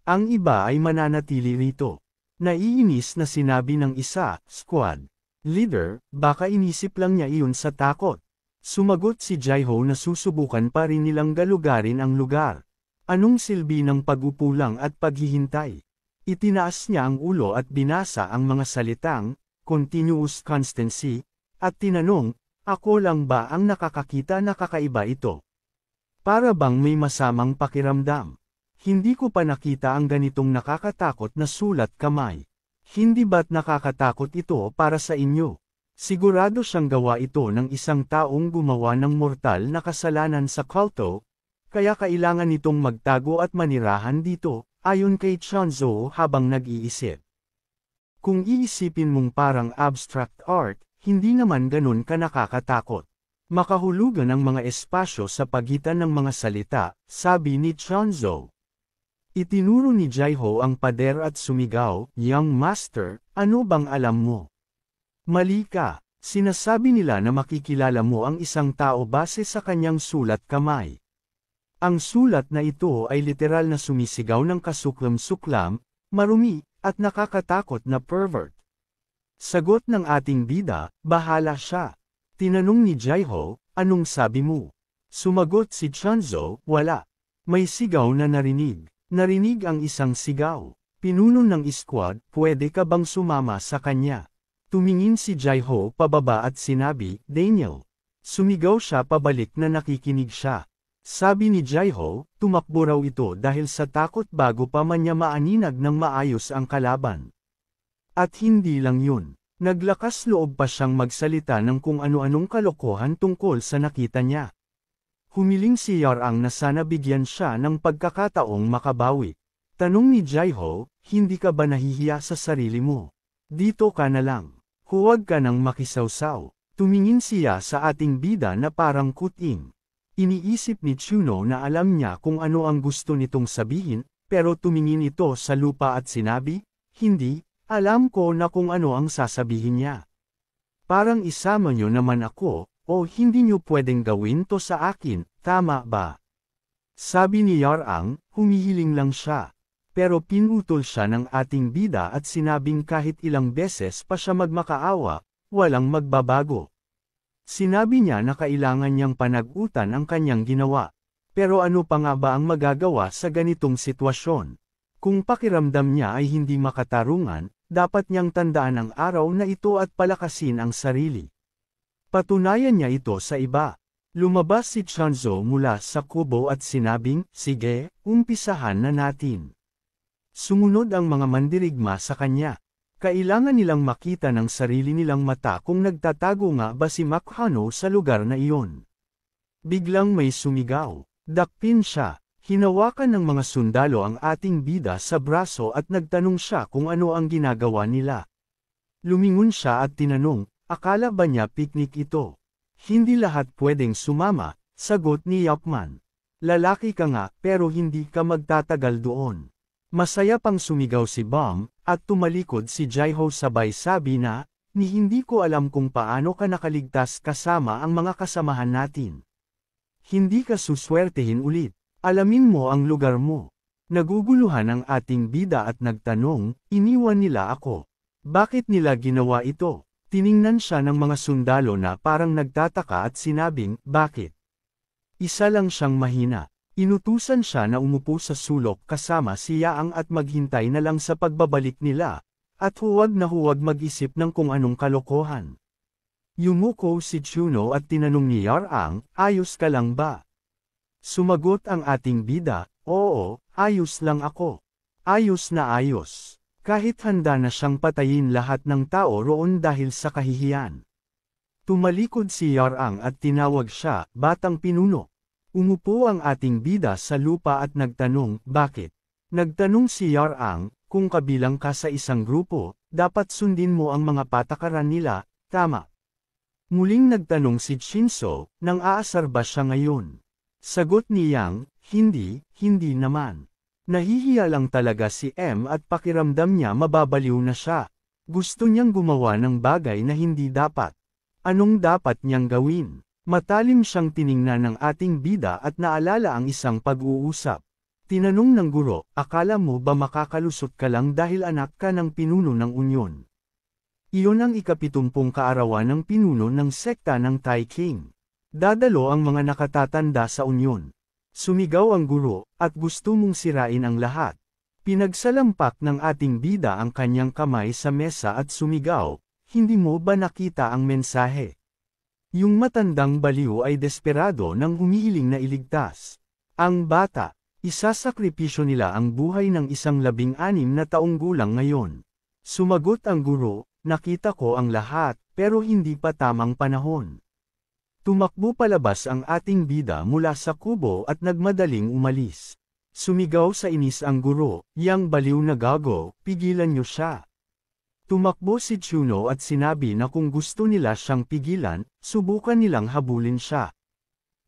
Ang iba ay mananatili rito. Naiinis na sinabi ng isa, squad leader, baka inisip lang niya iyon sa takot. Sumagot si Jaiho na susubukan pa rin nilang galugarin ang lugar. Anong silbi ng pag-upo lang at paghihintay? Itinaas niya ang ulo at binasa ang mga salitang, continuous constancy, at tinanong, ako lang ba ang nakakakita na kakaiba ito? Para bang may masamang pakiramdam? Hindi ko pa nakita ang ganitong nakakatakot na sulat kamay. Hindi ba't nakakatakot ito para sa inyo? Sigurado siyang gawa ito ng isang taong gumawa ng mortal na kasalanan sa kulto, kaya kailangan nitong magtago at manirahan dito, ayon kay Chunzo habang nag-iisip. Kung iisipin mong parang abstract art, hindi naman ganun ka nakakatakot. Makahulugan ang mga espasyo sa pagitan ng mga salita, sabi ni Chunzo. Itinuro ni Jaiho ang pader at sumigaw, Young Master, ano bang alam mo? Mali ka, sinasabi nila na makikilala mo ang isang tao base sa kanyang sulat kamay. Ang sulat na ito ay literal na sumisigaw ng kasuklam-suklam, marumi, at nakakatakot na pervert. Sagot ng ating bida, bahala siya. Tinanong ni Jaiho, anong sabi mo? Sumagot si Chunzo, wala. May sigaw na narinig. Narinig ang isang sigaw. Pinuno ng squad, pwede ka bang sumama sa kanya? Tumingin si Jaiho pababa at sinabi, Daniel. Sumigaw siya pabalik na nakikinig siya. Sabi ni Jaiho, tumakbo raw ito dahil sa takot bago pa man niya maaninag ng maayos ang kalaban. At hindi lang yun. Naglakas loob pa siyang magsalita ng kung ano-anong kalokohan tungkol sa nakita niya. Humiling si Yarang na sana bigyan siya ng pagkakataong makabawi. Tanong ni Jaiho, hindi ka ba nahihiya sa sarili mo? Dito ka na lang. Huwag ka nang makisawsaw. Tumingin siya sa ating bida na parang kuting. Iniisip ni Chuno na alam niya kung ano ang gusto nitong sabihin, pero tumingin ito sa lupa at sinabi, hindi, alam ko na kung ano ang sasabihin niya. Parang isama niyo naman ako, o hindi niyo pwedeng gawin to sa akin, tama ba? Sabi ni Yarang, humihiling lang siya. Pero pinutol siya ng ating bida at sinabing kahit ilang beses pa siya magmakaawa, walang magbabago. Sinabi niya na kailangan niyang panag-utan ang kanyang ginawa. Pero ano pa nga ba ang magagawa sa ganitong sitwasyon? Kung pakiramdam niya ay hindi makatarungan, dapat niyang tandaan ang araw na ito at palakasin ang sarili. Patunayan niya ito sa iba. Lumabas si Chunzo mula sa kubo at sinabing, sige, umpisahan na natin. Sumunod ang mga mandirigma sa kanya. Kailangan nilang makita ng sarili nilang mata kung nagtatago nga ba si Makhano sa lugar na iyon. Biglang may sumigaw. Dakpin siya. Hinawakan ng mga sundalo ang ating bida sa braso at nagtanong siya kung ano ang ginagawa nila. Lumingon siya at tinanong, akala ba niya piknik ito? Hindi lahat pwedeng sumama, sagot ni Yapman. Lalaki ka nga pero hindi ka magtatagal doon. Masaya pang sumigaw si Bam, at tumalikod si Jaiho sabay sabi na, ni hindi ko alam kung paano ka nakaligtas kasama ang mga kasamahan natin. Hindi ka suswertehin ulit. Alamin mo ang lugar mo. Naguguluhan ang ating bida at nagtanong, iniwan nila ako. Bakit nila ginawa ito? Tiningnan siya ng mga sundalo na parang nagtataka at sinabing, bakit? Isa lang siyang mahina. Inutusan siya na umupo sa sulok kasama si Yaang at maghintay na lang sa pagbabalik nila, at huwag na huwag mag-isip ng kung anong kalokohan. Yumuko si Chuno at tinanong ni Yarang, ayos ka lang ba? Sumagot ang ating bida, oo, ayos lang ako. Ayos na ayos. Kahit handa na siyang patayin lahat ng tao roon dahil sa kahihiyan. Tumalikod si Yarang at tinawag siya, batang pinuno. Umupo ang ating bida sa lupa at nagtanong, bakit? Nagtanong si Yarang, kung kabilang ka sa isang grupo, dapat sundin mo ang mga patakaran nila, tama. Muling nagtanong si Shinso, nang aasar ba siya ngayon? Sagot ni Yang, hindi naman. Nahihiya lang talaga si M at pakiramdam niya mababaliw na siya. Gusto niyang gumawa ng bagay na hindi dapat. Anong dapat niyang gawin? Matalim siyang tiningnan ng ating bida at naalala ang isang pag-uusap. Tinanong ng guro, akala mo ba makakalusot ka lang dahil anak ka ng pinuno ng unyon? Iyon ang ika-70 kaarawan ng pinuno ng sekta ng Tai King. Dadalo ang mga nakatatanda sa unyon. Sumigaw ang guro, at gusto mong sirain ang lahat. Pinagsalampak ng ating bida ang kanyang kamay sa mesa at sumigaw, hindi mo ba nakita ang mensahe? Yung matandang baliw ay desperado nang humihiling na iligtas. Ang bata, isasakripisyo nila ang buhay ng isang 16 na taong gulang ngayon. Sumagot ang guro, nakita ko ang lahat, pero hindi pa tamang panahon. Tumakbo palabas ang ating bida mula sa kubo at nagmadaling umalis. Sumigaw sa inis ang guro, yang baliw na gago, pigilan niyo siya. Tumakbo si Chuno at sinabi na kung gusto nila siyang pigilan, subukan nilang habulin siya.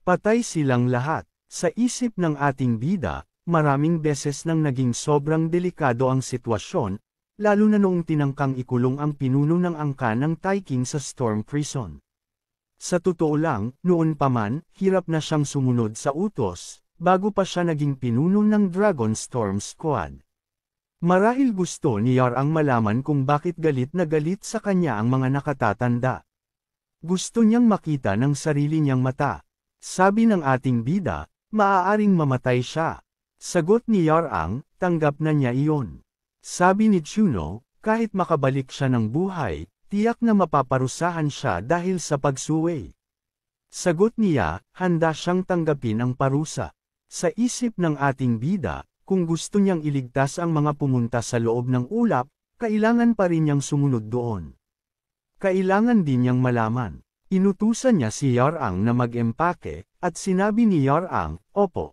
Patay silang lahat. Sa isip ng ating bida, maraming beses nang naging sobrang delikado ang sitwasyon, lalo na noong tinangkang ikulong ang pinuno ng angkan ng Taiking sa Storm Prison. Sa totoo lang, noon pa man, hirap na siyang sumunod sa utos, bago pa siya naging pinuno ng Dragon Storm Squad. Marahil gusto ni Yar ang malaman kung bakit galit na galit sa kanya ang mga nakatatanda. Gusto niyang makita ng sarili niyang mata. Sabi ng ating bida, maaaring mamatay siya. Sagot ni Yar ang, tanggap na niya iyon. Sabi ni Chuno, kahit makabalik siya ng buhay, tiyak na mapaparusahan siya dahil sa pagsuway. Sagot niya, handa siyang tanggapin ang parusa. Sa isip ng ating bida, kung gusto niyang iligtas ang mga pumunta sa loob ng ulap, kailangan pa rin niyang sumunod doon. Kailangan din niyang malaman. Inutusan niya si Yarang na mag-empake, at sinabi ni Yarang, opo.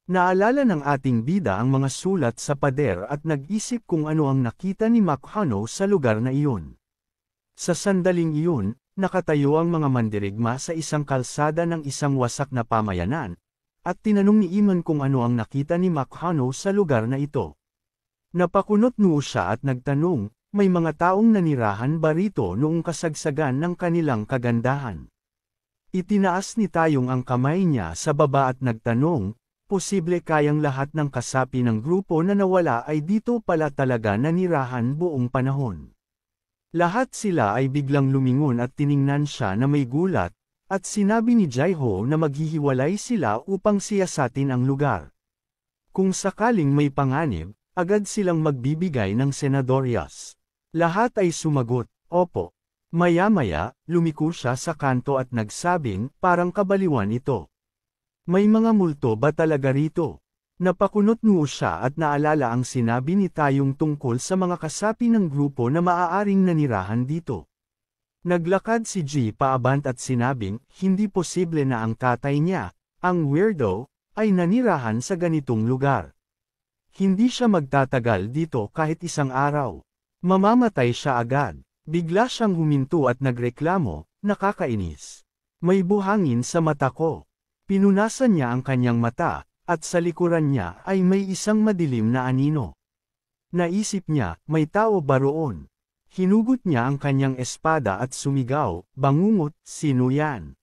Naalala ng ating bida ang mga sulat sa pader at nag-isip kung ano ang nakita ni Makhano sa lugar na iyon. Sa sandaling iyon, nakatayo ang mga mandirigma sa isang kalsada ng isang wasak na pamayanan, at tinanong ni Iman kung ano ang nakita ni Makhano sa lugar na ito. Napakunot noo siya at nagtanong, may mga taong nanirahan ba rito noong kasagsagan ng kanilang kagandahan? Itinaas ni Tayong ang kamay niya sa baba at nagtanong, posible kayang lahat ng kasapi ng grupo na nawala ay dito pala talaga nanirahan buong panahon. Lahat sila ay biglang lumingon at tiningnan siya na may gulat, at sinabi ni Jaiho na maghihiwalay sila upang siyasatin ang lugar. Kung sakaling may panganib, agad silang magbibigay ng senadoryas. Lahat ay sumagot, opo. Maya-maya, lumiko siya sa kanto at nagsabing, parang kabaliwan ito. May mga multo ba talaga rito? Napakunot noo siya at naalala ang sinabi ni Tayong tungkol sa mga kasapi ng grupo na maaaring nanirahan dito. Naglakad si G paabant at sinabing, hindi posible na ang tatay niya, ang weirdo, ay nanirahan sa ganitong lugar. Hindi siya magtatagal dito kahit isang araw. Mamamatay siya agad. Bigla siyang huminto at nagreklamo, nakakainis. May buhangin sa mata ko. Pinunasan niya ang kanyang mata, at sa likuran niya ay may isang madilim na anino. Naisip niya, may tao ba roon? Hinugot niya ang kanyang espada at sumigaw, bangungot, sino yan?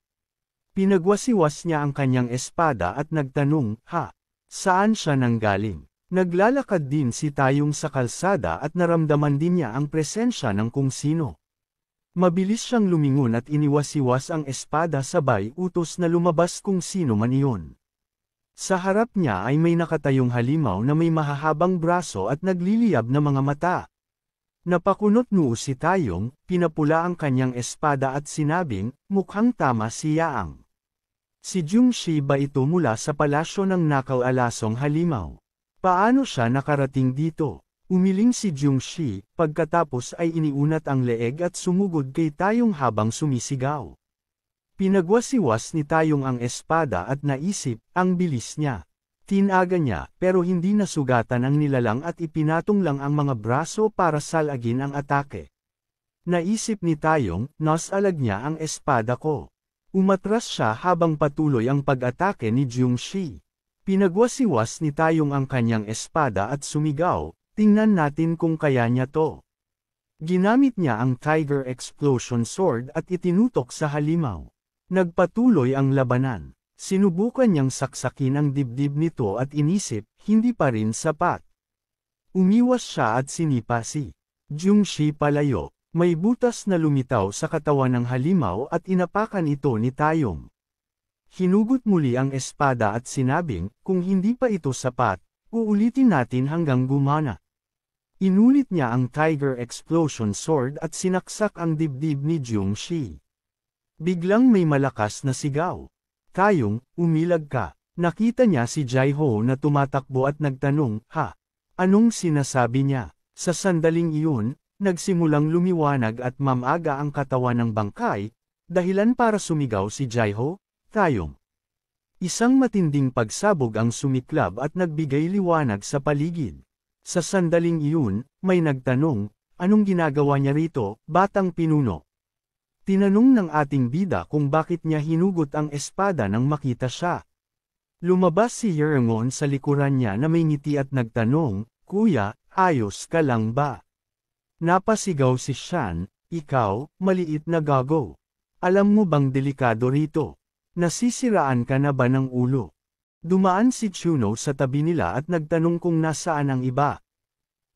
Pinagwasiwas niya ang kanyang espada at nagtanong, ha? Saan siya nanggaling? Naglalakad din si Tayong sa kalsada at naramdaman din niya ang presensya ng kung sino. Mabilis siyang lumingon at iniwasiwas ang espada sabay utos na lumabas kung sino man iyon. Sa harap niya ay may nakatayong halimaw na may mahahabang braso at nagliliyab na mga mata. Napakunot noo si Tayong, pinapula ang kanyang espada at sinabing, mukhang tama si Yaang. Si Jungshi ba ito mula sa palasyo ng Nakaw-alasong halimaw? Paano siya nakarating dito? Umiling si Jungshi, pagkatapos ay iniunat ang leeg at sumugod kay Tayong habang sumisigaw. Pinagwasiwas ni Tayong ang espada at naisip, ang bilis niya. Tinaga niya, pero hindi nasugatan ang nilalang at ipinatong lang ang mga braso para salagin ang atake. Naisip ni Tayong, nasalag niya ang espada ko. Umatras siya habang patuloy ang pag-atake ni Jungshi. Pinagwasiwas ni Tayong ang kanyang espada at sumigaw, tingnan natin kung kaya niya to. Ginamit niya ang Tiger Explosion Sword at itinutok sa halimaw. Nagpatuloy ang labanan. Sinubukan niyang saksakin ang dibdib nito at inisip, hindi pa rin sapat. Umiwas siya at sinipa si Jungshi palayo. May butas na lumitaw sa katawan ng halimaw at inapakan ito ni Tayong. Hinugot muli ang espada at sinabing, kung hindi pa ito sapat, uulitin natin hanggang gumana. Inulit niya ang Tiger Explosion Sword at sinaksak ang dibdib ni Jung-shi. Biglang may malakas na sigaw. Tayong, umilag ka. Nakita niya si Jai-ho na tumatakbo at nagtanong, ha? Anong sinasabi niya? Sa sandaling iyon, nagsimulang lumiwanag at mamaga ang katawan ng bangkay, dahilan para sumigaw si Jai-ho, Tayong. Isang matinding pagsabog ang sumiklab at nagbigay liwanag sa paligid. Sa sandaling iyon, may nagtanong, anong ginagawa niya rito, batang pinuno? Tinanong ng ating bida kung bakit niya hinugot ang espada nang makita siya. Lumabas si Yeongon sa likuran niya na may ngiti at nagtanong, Kuya, ayos ka lang ba? Napasigaw si Shan, ikaw, maliit na gago. Alam mo bang delikado rito? Nasisiraan ka na ba ng ulo? Dumaan si Chuno sa tabi nila at nagtanong kung nasaan ang iba.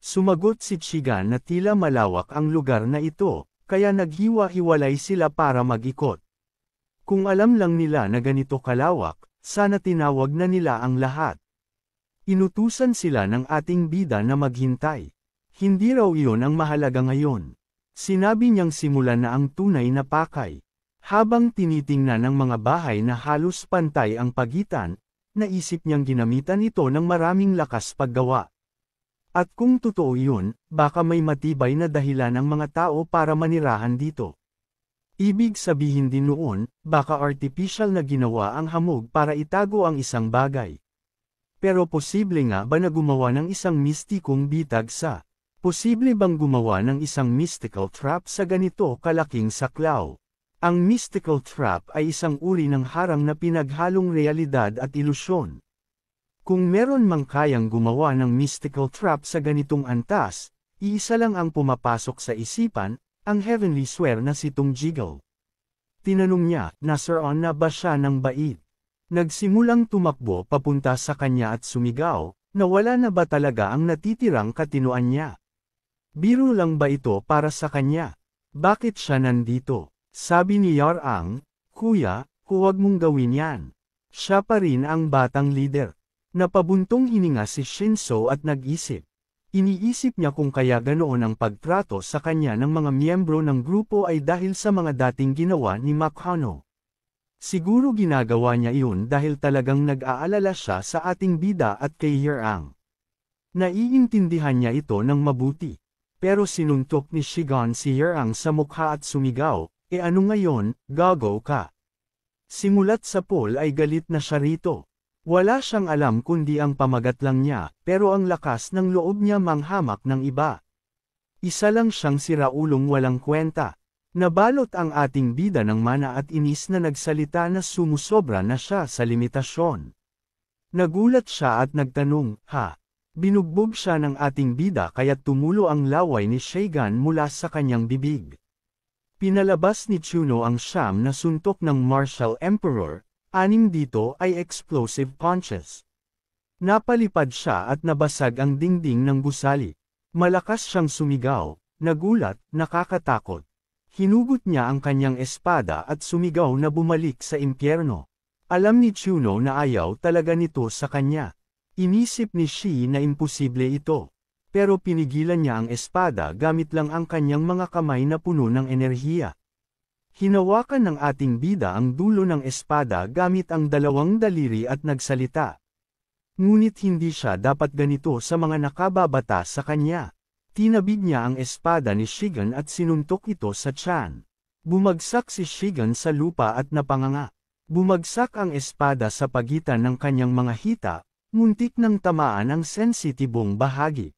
Sumagot si Chigan na tila malawak ang lugar na ito, kaya naghiwa-hiwalay sila para mag-ikot. Kung alam lang nila na ganito kalawak, sana tinawag na nila ang lahat. Inutusan sila ng ating bida na maghintay. Hindi raw iyon ang mahalaga ngayon. Sinabi niyang simulan na ang tunay na pakay. Habang tinitingnan ng mga bahay na halos pantay ang pagitan, naisip niyang ginamitan ito ng maraming lakas paggawa. At kung totoo yun, baka may matibay na dahilan ng mga tao para manirahan dito. Ibig sabihin din noon, baka artificial na ginawa ang hamog para itago ang isang bagay. Pero posible nga ba na gumawa ng isang mistikong bitag sa? Posible bang gumawa ng isang mystical trap sa ganito kalaking saklaw? Ang mystical trap ay isang uri ng harang na pinaghalong realidad at ilusyon. Kung meron mang kayang gumawa ng mystical trap sa ganitong antas, iisa lang ang pumapasok sa isipan, ang heavenly swear na si Tung Jiggle. Tinanong niya, nasaroon na ba siya ng bait? Nagsimulang tumakbo papunta sa kanya at sumigaw, na wala na ba talaga ang natitirang katinuan niya? Biro lang ba ito para sa kanya? Bakit siya nandito? Sabi ni Yarang, Kuya, huwag mong gawin yan. Siya pa rin ang batang leader. Napabuntong hininga si Shinso at nag-isip. Iniisip niya kung kaya ganoon ang pagtrato sa kanya ng mga miyembro ng grupo ay dahil sa mga dating ginawa ni Makano. Siguro ginagawa niya iyon dahil talagang nag-aalala siya sa ating bida at kay Yarang. Naiintindihan niya ito ng mabuti. Pero sinuntok ni Shigan si Yarang sa mukha at sumigaw, ano ngayon, gago ka? Simulat sa pool ay galit na siya rito. Wala siyang alam kundi ang pamagat lang niya, pero ang lakas ng loob niya manghamak ng iba. Isa lang siyang siraulong walang kwenta. Nabalot ang ating bida ng mana at inis na nagsalita na sumusobra na siya sa limitasyon. Nagulat siya at nagtanong, ha? Binugbog siya ng ating bida kaya't tumulo ang laway ni Shigan mula sa kanyang bibig. Pinalabas ni Chuno ang siyam na suntok ng Martial Emperor, 6 dito ay explosive punches. Napalipad siya at nabasag ang dingding ng gusali. Malakas siyang sumigaw, nagulat, nakakatakot. Hinugot niya ang kanyang espada at sumigaw na bumalik sa impyerno. Alam ni Chuno na ayaw talaga nito sa kanya. Inisip ni Shi na imposible ito. Pero pinigilan niya ang espada gamit lang ang kanyang mga kamay na puno ng enerhiya. Hinawakan ng ating bida ang dulo ng espada gamit ang dalawang daliri at nagsalita. Ngunit hindi siya dapat ganito sa mga nakababata sa kanya. Tinabig niya ang espada ni Shigan at sinuntok ito sa tiyan. Bumagsak si Shigan sa lupa at napanganga. Bumagsak ang espada sa pagitan ng kanyang mga hita, muntik nang tamaan ang sensitibong bahagi.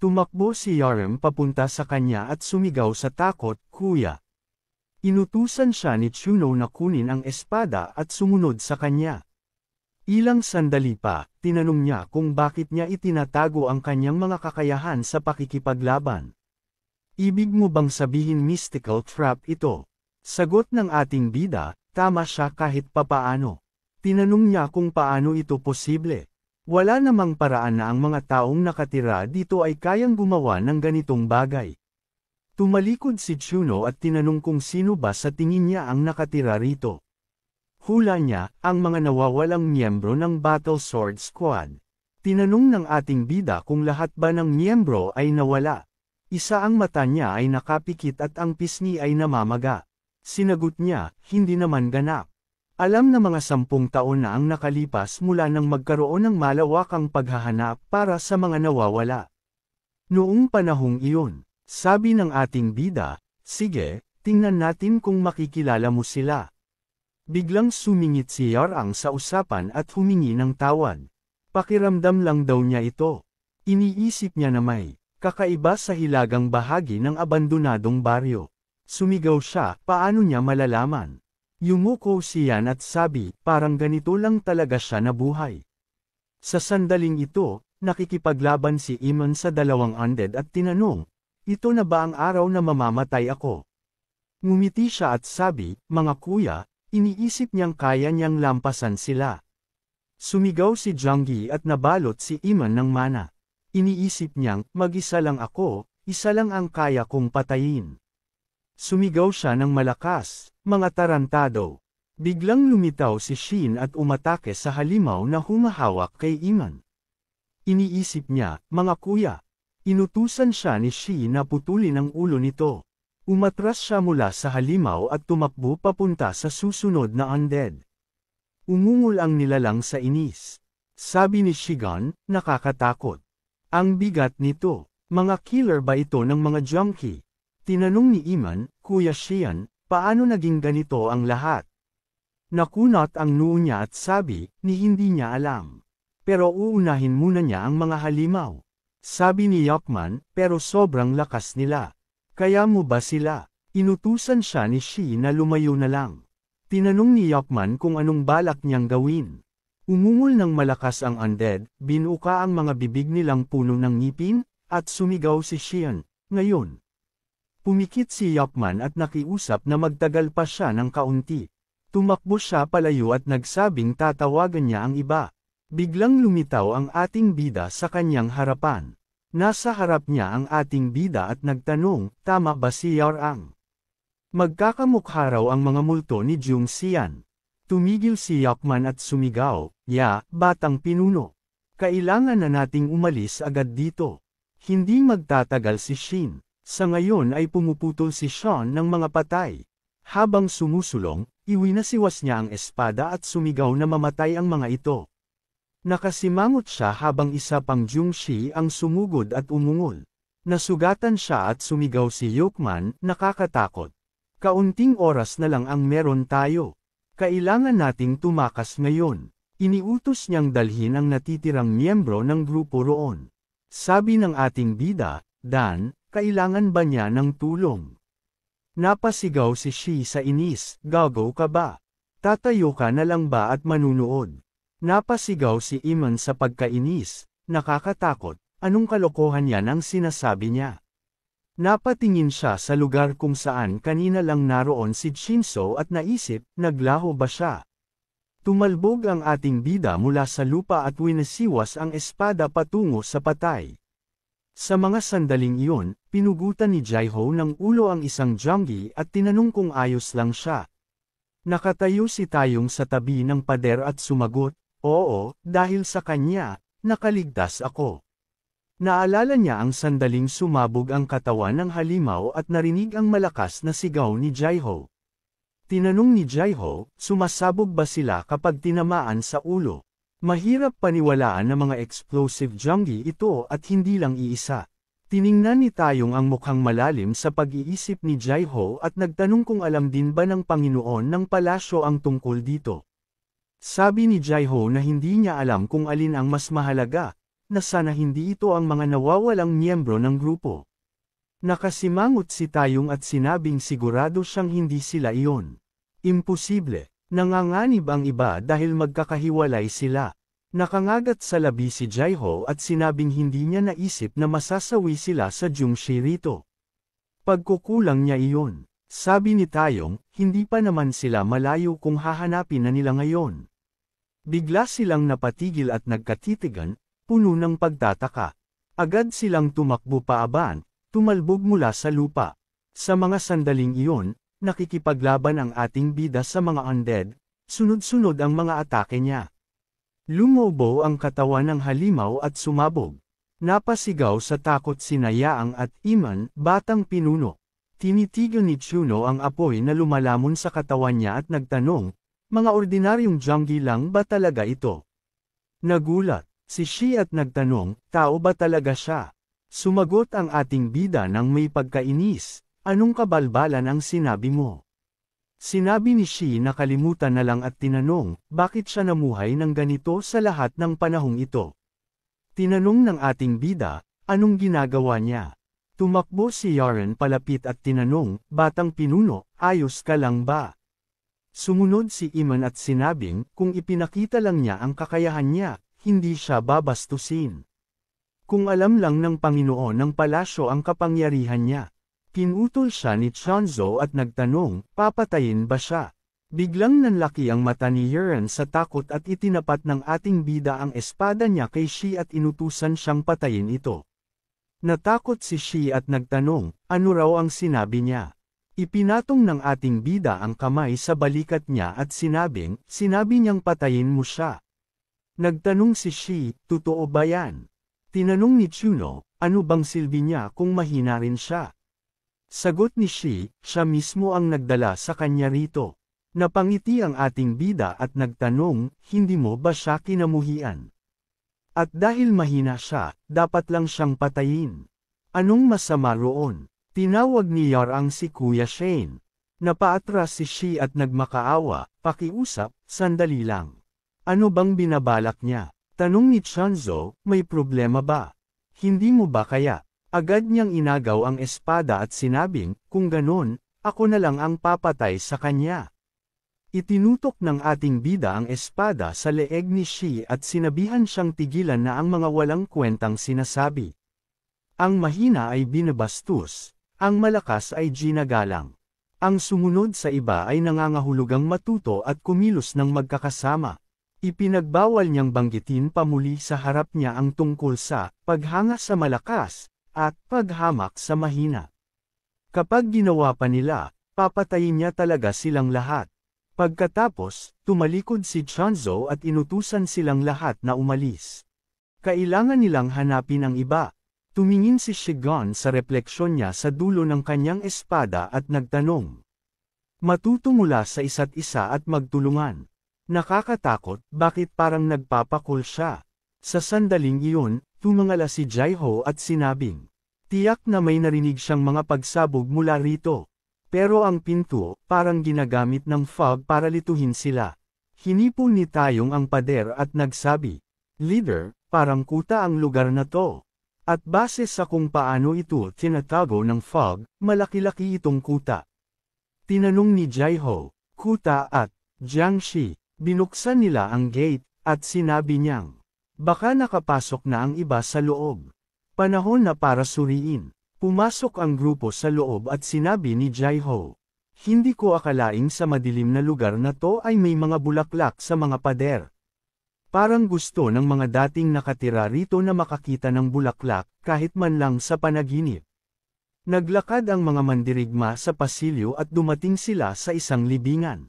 Tumakbo si Yarem papunta sa kanya at sumigaw sa takot, Kuya. Inutusan siya ni Chuno na kunin ang espada at sumunod sa kanya. Ilang sandali pa, tinanong niya kung bakit niya itinatago ang kanyang mga kakayahan sa pakikipaglaban. Ibig mo bang sabihin mystical trap ito? Sagot ng ating bida, tama siya kahit papaano. Tinanong niya kung paano ito posible. Wala namang paraan na ang mga taong nakatira dito ay kayang gumawa ng ganitong bagay. Tumalikod si Chuno at tinanong kung sino ba sa tingin niya ang nakatira rito. Hula niya, ang mga nawawalang miyembro ng Battle Sword Squad. Tinanong ng ating bida kung lahat ba ng miyembro ay nawala. Isa ang mata niya ay nakapikit at ang pisngi ay namamaga. Sinagot niya, hindi naman ganap. Alam na mga 10 taon na ang nakalipas mula nang magkaroon ng malawakang paghahanap para sa mga nawawala. Noong panahong iyon, sabi ng ating bida, sige, tingnan natin kung makikilala mo sila. Biglang sumingit si Yarang sa usapan at humingi ng tawad. Pakiramdam lang daw niya ito. Iniisip niya na may kakaiba sa hilagang bahagi ng abandonadong baryo. Sumigaw siya, paano niya malalaman? Yumuko siyan at sabi, parang ganito lang talaga siya nabuhay. Sa sandaling ito, nakikipaglaban si Iman sa 2 undead at tinanong, ito na ba ang araw na mamamatay ako? Ngumiti siya at sabi, mga kuya, iniisip niyang kaya niyang lampasan sila. Sumigaw si Junggi at nabalot si Iman ng mana. Iniisip niyang, mag-isa lang ako, isa lang ang kaya kong patayin. Sumigaw siya ng malakas, mga tarantado. Biglang lumitaw si Shin at umatake sa halimaw na humahawak kay Iman. Iniisip niya, mga kuya. Inutusan siya ni Shin na putulin ang ulo nito. Umatras siya mula sa halimaw at tumakbo papunta sa susunod na undead. Umungol ang nilalang sa inis. Sabi ni Shigan, nakakatakot. Ang bigat nito, mga killer ba ito ng mga junkie? Tinanong ni Iman, Kuya Shian, paano naging ganito ang lahat? Nakunat ang noo niya at sabi, ni hindi niya alam. Pero uunahin muna niya ang mga halimaw. Sabi ni Yakman, pero sobrang lakas nila. Kaya mo ba sila? Inutusan siya ni Shi na lumayo na lang. Tinanong ni Yakman kung anong balak niyang gawin. Umungol ng malakas ang undead, binuka ang mga bibig nilang puno ng ngipin, at sumigaw si Shian, ngayon. Pumikit si Yakman at nakiusap na magtagal pa siya ng kaunti. Tumakbo siya palayo at nagsabing tatawagan niya ang iba. Biglang lumitaw ang ating bida sa kanyang harapan. Nasa harap niya ang ating bida at nagtanong, tama ba si Yarang? Magkakamukha raw ang mga multo ni Jung Xian. Tumigil si Yakman at sumigaw, batang pinuno. Kailangan na nating umalis agad dito. Hindi magtatagal si Shin. Sa ngayon ay pumuputol si Sean ng mga patay. Habang sumusulong, iwinasiwas niya ang espada at sumigaw na mamatay ang mga ito. Nakasimangot siya habang isa pang Jungshi ang sumugod at umungol. Nasugatan siya at sumigaw si Yukman, nakakatakot. Kaunting oras na lang ang meron tayo. Kailangan nating tumakas ngayon. Iniutos niyang dalhin ang natitirang miyembro ng grupo roon. Sabi ng ating bida, Dan, kailangan ba niya ng tulong? Napasigaw si Shi sa inis, gago ka ba? Tatayo ka na lang ba at manunood? Napasigaw si Iman sa pagkainis, nakakatakot, anong kalokohan yan ang sinasabi niya? Napatingin siya sa lugar kung saan kanina lang naroon si Shinso at naisip, naglaho ba siya? Tumalbog ang ating bida mula sa lupa at winasiwas ang espada patungo sa patay. Sa mga sandaling iyon, pinugutan ni Jaiho ng ulo ang isang Junggi at tinanong kung ayos lang siya. Nakatayo si Tayong sa tabi ng pader at sumagot, oo, dahil sa kanya, nakaligtas ako. Naalala niya ang sandaling sumabog ang katawan ng halimaw at narinig ang malakas na sigaw ni Jaiho. Tinanong ni Jaiho, sumasabog ba sila kapag tinamaan sa ulo? Mahirap paniwalaan na mga explosive Junggi ito at hindi lang iisa. Tiningnan ni Tayong ang mukhang malalim sa pag-iisip ni Jaiho at nagtanong kung alam din ba ng Panginoon ng palasyo ang tungkol dito. Sabi ni Jaiho na hindi niya alam kung alin ang mas mahalaga, na sana hindi ito ang mga nawawalang miyembro ng grupo. Nakasimangot si Tayong at sinabing sigurado siyang hindi sila iyon. Imposible. Nanganganib ang iba dahil magkakahiwalay sila. Nakangagat sa labi si Jaiho at sinabing hindi niya naisip na masasawi sila sa Jungshi rito. Pagkukulang niya iyon. Sabi ni Tayong, hindi pa naman sila malayo kung hahanapin na nila ngayon. Bigla silang napatigil at nagkatitigan, puno ng pagtataka. Agad silang tumakbo paaban, tumalbog mula sa lupa. Sa mga sandaling iyon, nakikipaglaban ang ating bida sa mga undead, Sunod-sunod ang mga atake niya. Lumobo ang katawan ng halimaw at sumabog. Napasigaw sa takot sina Yaang at Iman, batang pinuno. Tinitigil ni Chuno ang apoy na lumalamon sa katawan niya at nagtanong, mga ordinaryong janggi lang ba talaga ito? Nagulat si Shi at nagtanong, tao ba talaga siya? Sumagot ang ating bida ng may pagkainis, anong kabalbalan ang sinabi mo? Sinabi ni Shi na kalimutan na lang at tinanong, bakit siya namuhay ng ganito sa lahat ng panahong ito? Tinanong ng ating bida, anong ginagawa niya? Tumakbo si Yaren palapit at tinanong, batang pinuno, ayos ka lang ba? Sumunod si Iman at sinabing, kung ipinakita lang niya ang kakayahan niya, hindi siya babastusin. Kung alam lang ng Panginoon ng palasyo ang kapangyarihan niya. Pinutol siya ni Chonzo at nagtanong, papatayin ba siya? Biglang nanlaki ang mata ni Yaren sa takot at itinapat ng ating bida ang espada niya kay Shi at inutusan siyang patayin ito. Natakot si Shi at nagtanong, ano raw ang sinabi niya? Ipinatong ng ating bida ang kamay sa balikat niya at sinabi niyang patayin mo siya. Nagtanong si Shi, totoo ba yan? Tinanong ni Chuno, ano bang silbi niya kung mahina rin siya? Sagot ni Shi, siya mismo ang nagdala sa kanya rito. Napangiti ang ating bida at nagtanong, hindi mo ba siya kinamuhian? At dahil mahina siya, dapat lang siyang patayin. Anong masama roon? Tinawag ni Yarang si Kuya Shane. Napaatras si Shi at nagmakaawa, pakiusap, sandali lang. Ano bang binabalak niya? Tanong ni Chonzo, may problema ba? Hindi mo ba kaya? Agad niyang inagaw ang espada at sinabing, kung ganon, ako na lang ang papatay sa kanya. Itinutok ng ating bida ang espada sa leeg ni Shi at sinabihan siyang tigilan na ang mga walang kwentang sinasabi. Ang mahina ay binabastos, ang malakas ay ginagalang. Ang sumunod sa iba ay nangangahulugang matuto at kumilos ng magkakasama. Ipinagbawal niyang banggitin pa muli sa harap niya ang tungkol sa paghanga sa malakas, at paghamak sa mahina. Kapag ginawa pa nila, papatayin niya talaga silang lahat. Pagkatapos, tumalikod si Chonzo at inutusan silang lahat na umalis. Kailangan nilang hanapin ang iba. Tumingin si Shigon sa refleksyon niya sa dulo ng kanyang espada at nagtanong. Matuto mula sa isa't isa at magtulungan. Nakakatakot, bakit parang nagpapakul siya? Sa sandaling iyon, tumangala si Jaiho at sinabing, tiyak na may narinig siyang mga pagsabog mula rito. Pero ang pinto, parang ginagamit ng fog para lituhin sila. Hinipo ni Tayong ang pader at nagsabi, Leader, parang kuta ang lugar na to. At base sa kung paano ito tinatago ng fog, malaki-laki itong kuta. Tinanong ni Jaiho, kuta at Jiangxi, binuksan nila ang gate, at sinabi niyang, baka nakapasok na ang iba sa loob. Panahon na para suriin. Pumasok ang grupo sa loob at sinabi ni Jaiho, hindi ko akalaing sa madilim na lugar na to ay may mga bulaklak sa mga pader. Parang gusto ng mga dating nakatira rito na makakita ng bulaklak, kahit man lang sa panaginip. Naglakad ang mga mandirigma sa pasilyo at dumating sila sa isang libingan.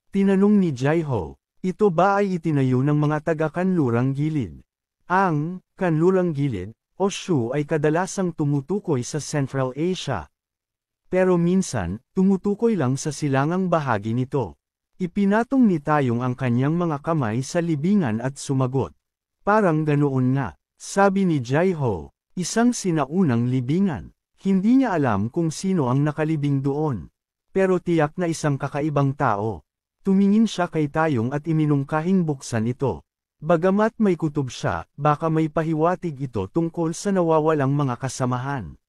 Tinanong ni Jaiho, ito ba ay itinayo ng mga taga-kanlurang gilid? Ang kanlurang gilid, o Shu ay kadalasang tumutukoy sa Central Asia. Pero minsan, tumutukoy lang sa silangang bahagi nito. Ipinatong ni Tayong ang kanyang mga kamay sa libingan at sumagot. Parang ganoon nga, sabi ni Jaiho, isang sinaunang libingan. Hindi niya alam kung sino ang nakalibing doon. Pero tiyak na isang kakaibang tao. Tumingin siya kay Tayong at iminungkahing buksan ito. Bagamat may kutob siya, baka may pahiwatig ito tungkol sa nawawalang mga kasamahan.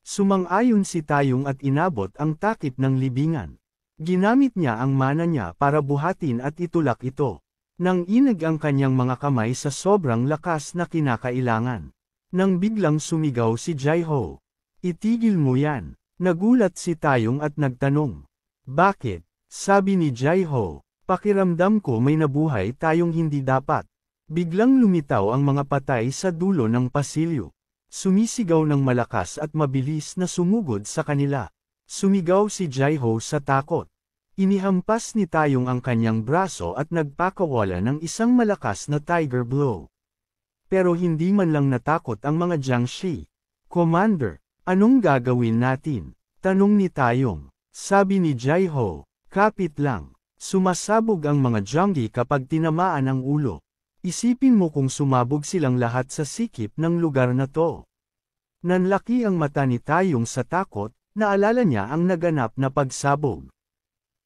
Sumang-ayon si Tayong at inabot ang takip ng libingan. Ginamit niya ang mana niya para buhatin at itulak ito. Nang inag ang kanyang mga kamay sa sobrang lakas na kinakailangan. Nang biglang sumigaw si Jaiho, itigil mo yan. Nagulat si Tayong at nagtanong. Bakit? Sabi ni Jaiho. Pakiramdam ko may nabuhay tayong hindi dapat. Biglang lumitaw ang mga patay sa dulo ng pasilyo. Sumisigaw ng malakas at mabilis na sumugod sa kanila. Sumigaw si Jaiho sa takot. Inihampas ni Taeyong ang kanyang braso at nagpakawala ng isang malakas na tiger blow. Pero hindi man lang natakot ang mga Jiangshi. "Commander, anong gagawin natin?" tanong ni Taeyong. Sabi ni Jaiho, "Kapit lang. Sumasabog ang mga Jianggi kapag tinamaan ang ulo. Isipin mo kung sumabog silang lahat sa sikip ng lugar na to." Nanlaki ang mata ni Taeyong sa takot, naalala niya ang naganap na pagsabog.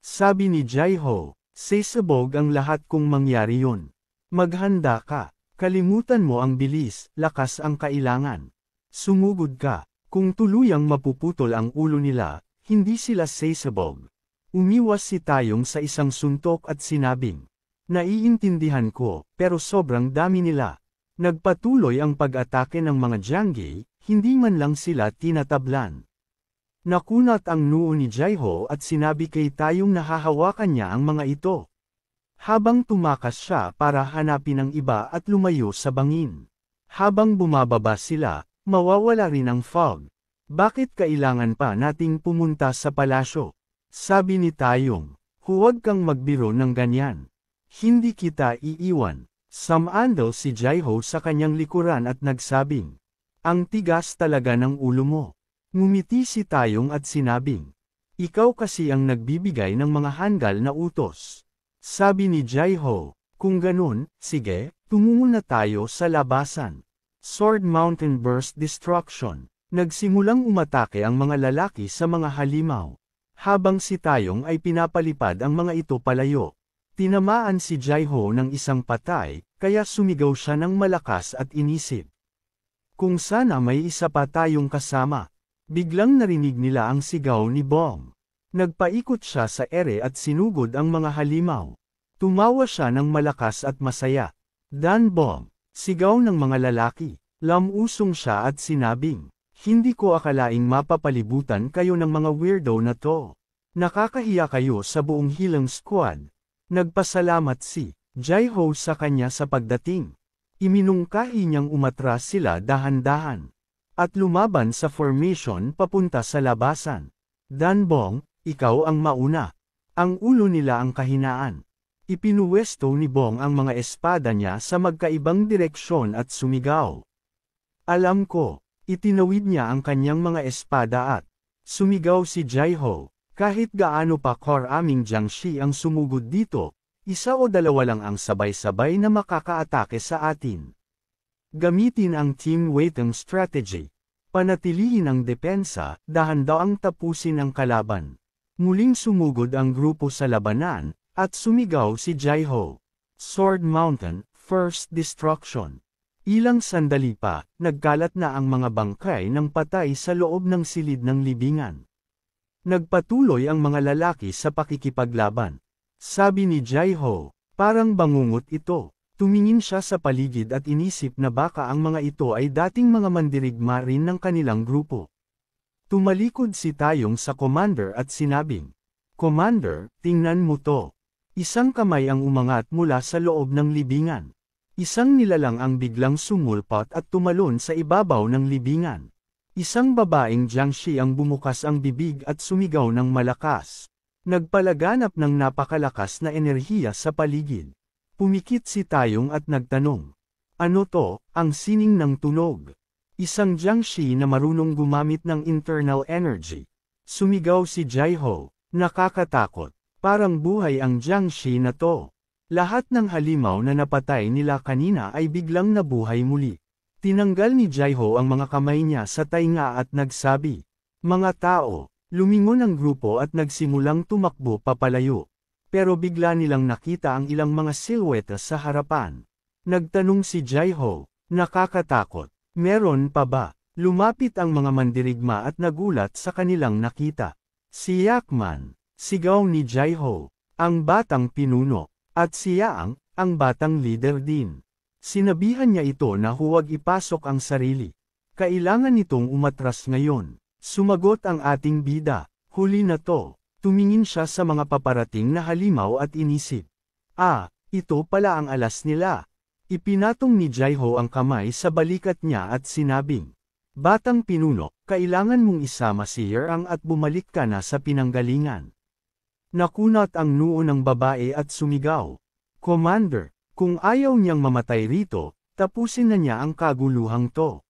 Sabi ni Jaiho, "Sasabog ang lahat kung mangyari yun. Maghanda ka. Kalimutan mo ang bilis, lakas ang kailangan. Sumugod ka. Kung tuluyang mapuputol ang ulo nila, hindi sila sasabog." Umiwas si Taeyong sa isang suntok at sinabing, "Naiintindihan ko, pero sobrang dami nila." Nagpatuloy ang pag-atake ng mga Jianggi, hindi man lang sila tinatablan. Nakunat ang noo ni Jaiho at sinabi kay Taeyong na hahawakan niya ang mga ito. Habang tumakas siya para hanapin ang iba at lumayo sa bangin. Habang bumababa sila, mawawala rin ang fog. "Bakit kailangan pa nating pumunta sa palasyo?" sabi ni Taeyong. "Huwag kang magbiro ng ganyan. Hindi kita iiwan." Sumandal si Jaiho sa kanyang likuran at nagsabing, "Ang tigas talaga ng ulo mo." Ngumiti si Taeyong at sinabing, "Ikaw kasi ang nagbibigay ng mga handgal na utos." Sabi ni Jaiho, "Kung ganun, sige, tumungo na tayo sa labasan." Sword Mountain Burst Destruction. Nagsimulang umatake ang mga lalaki sa mga halimaw. Habang si Taeyong ay pinapalipad ang mga ito palayo. Tinamaan si Jaiho ng isang patay, kaya sumigaw siya ng malakas at inisip, "Kung sana may isa pa tayong kasama." Biglang narinig nila ang sigaw ni Bong. Nagpaikot siya sa ere at sinugod ang mga halimaw. Tumawa siya ng malakas at masaya. "Dan Bong!" sigaw ng mga lalaki. Lamusong siya at sinabing, "Hindi ko akalaing mapapalibutan kayo ng mga weirdo na to. Nakakahiya kayo sa buong Hilang Squad." Nagpasalamat si Jaiho sa kanya sa pagdating. Iminungkahi niyang umatras sila dahan-dahan at lumaban sa formation papunta sa labasan. "Dan Bong, ikaw ang mauna." Ang ulo nila ang kahinaan. Ipinuwesto ni Bong ang mga espada niya sa magkaibang direksyon at sumigaw, "Alam ko." Itinawid niya ang kanyang mga espada at sumigaw si Jaiho, "Kahit gaano pa karaming Jiangshi ang sumugod dito, isa o dalawa lang ang sabay-sabay na makakaatake sa atin. Gamitin ang team waiting strategy. Panatilihin ang depensa, dahan-daang tapusin ang kalaban." Muling sumugod ang grupo sa labanan, at sumigaw si Jaiho, "Sword Mountain, First Destruction." Ilang sandali pa, nagkalat na ang mga bangkay ng patay sa loob ng silid ng libingan. Nagpatuloy ang mga lalaki sa pakikipaglaban. Sabi ni Jaiho, "Parang bangungot ito." Tumingin siya sa paligid at inisip na baka ang mga ito ay dating mga mandirigma rin ng kanilang grupo. Tumalikod si Taeyong sa commander at sinabing, "Commander, tingnan mo to." Isang kamay ang umangat mula sa loob ng libingan. Isang nilalang ang biglang sumulpot at tumalon sa ibabaw ng libingan. Isang babaeng Jiangshi ang bumukas ang bibig at sumigaw ng malakas. Nagpalaganap ng napakalakas na enerhiya sa paligid. Pumikit si Taeyong at nagtanong, "Ano to, ang sining ng tunog?" Isang Jiangshi na marunong gumamit ng internal energy. Sumigaw si Jaiho, "Nakakatakot. Parang buhay ang Jiangshi na to." Lahat ng halimaw na napatay nila kanina ay biglang nabuhay muli. Tinanggal ni Jaiho ang mga kamay niya sa tainga at nagsabi, "Mga tao." Lumingon ang grupo at nagsimulang tumakbo papalayo. Pero bigla nilang nakita ang ilang mga silhouette sa harapan. Nagtanong si Jaiho, "Nakakatakot. Meron pa ba?" Lumapit ang mga mandirigma at nagulat sa kanilang nakita. "Si Yakman," sigaw ni Jaiho, "ang batang pinuno." At si Yang, ang batang leader din. Sinabihan niya ito na huwag ipasok ang sarili. Kailangan nitong umatras ngayon. Sumagot ang ating bida, "Huli na to." Tumingin siya sa mga paparating na halimaw at inisip, ito pala ang alas nila." Ipinatong ni Jaiho ang kamay sa balikat niya at sinabing, "Batang pinuno, kailangan mong isama si Yang at bumalik ka na sa pinanggalingan." Nakunat ang noo ng babae at sumigaw. Commander, kung ayaw niyang mamatay rito, tapusin na niya ang kaguluhang to.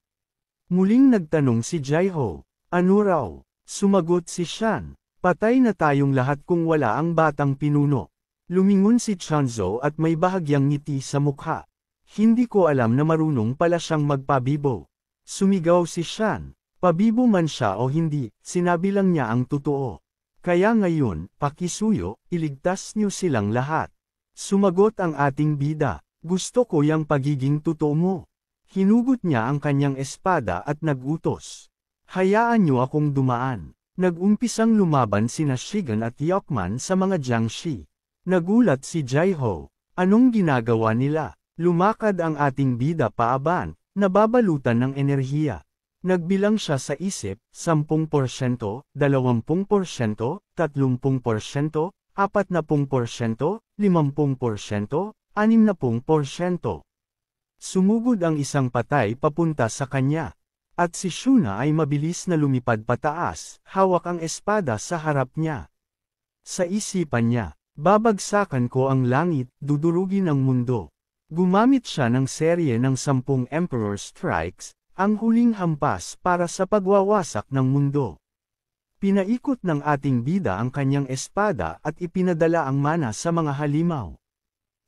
Muling nagtanong si Jaiho. Ano raw? Sumagot si Shan. Patay na tayong lahat kung wala ang batang pinuno. Lumingon si Chunzo at may bahagyang ngiti sa mukha. Hindi ko alam na marunong pala siyang magpabibo. Sumigaw si Shan. Pabibo man siya o hindi, sinabi lang niya ang totoo. Kaya ngayon, pakisuyo, iligtas niyo silang lahat. Sumagot ang ating bida. Gusto ko yang pagiging totoo mo. Hinugot niya ang kanyang espada at nagutos. Hayaan niyo akong dumaan. Nag-umpisang lumaban sina Shigen at Yokman sa mga Jiangshi. Nagulat si Jaiho. Anong ginagawa nila? Lumakad ang ating bida paaban, nababalutan ng enerhiya. Nagbilang siya sa isip, 10%, 20%, 30%, 40%, 50%, 60%. Sumugod ang isang patay papunta sa kanya. At si Shuna ay mabilis na lumipad pataas, hawak ang espada sa harap niya. Sa isipan niya, babagsakan ko ang langit, dudurugin ang mundo. Gumamit siya ng serye ng 10 Emperor Strikes, ang huling hampas para sa pagwawasak ng mundo. Pinaikot ng ating bida ang kanyang espada at ipinadala ang mana sa mga halimaw.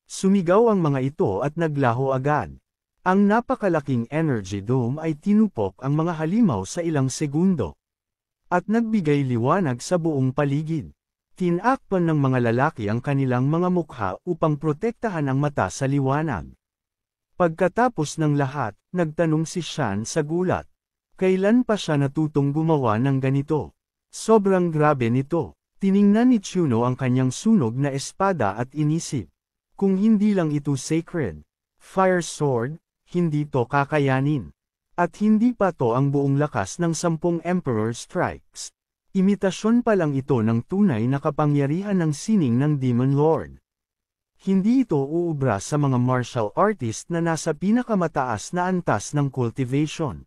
Sumigaw ang mga ito at naglaho agad. Ang napakalaking energy dome ay tinupok ang mga halimaw sa ilang segundo. At nagbigay liwanag sa buong paligid. Tinakpan ng mga lalaki ang kanilang mga mukha upang protektahan ang mata sa liwanag. Pagkatapos ng lahat, nagtanong si Shan sa gulat. Kailan pa siya natutong gumawa ng ganito? Sobrang grabe nito. Tiningnan ni Chuno ang kanyang sunog na espada at inisip. Kung hindi lang ito sacred fire sword, hindi to kakayanin. At hindi pa to ang buong lakas ng 10 Emperor Strikes. Imitasyon pa lang ito ng tunay na kapangyarihan ng sining ng Demon Lord. Hindi ito uubra sa mga martial artist na nasa pinakamataas na antas ng cultivation.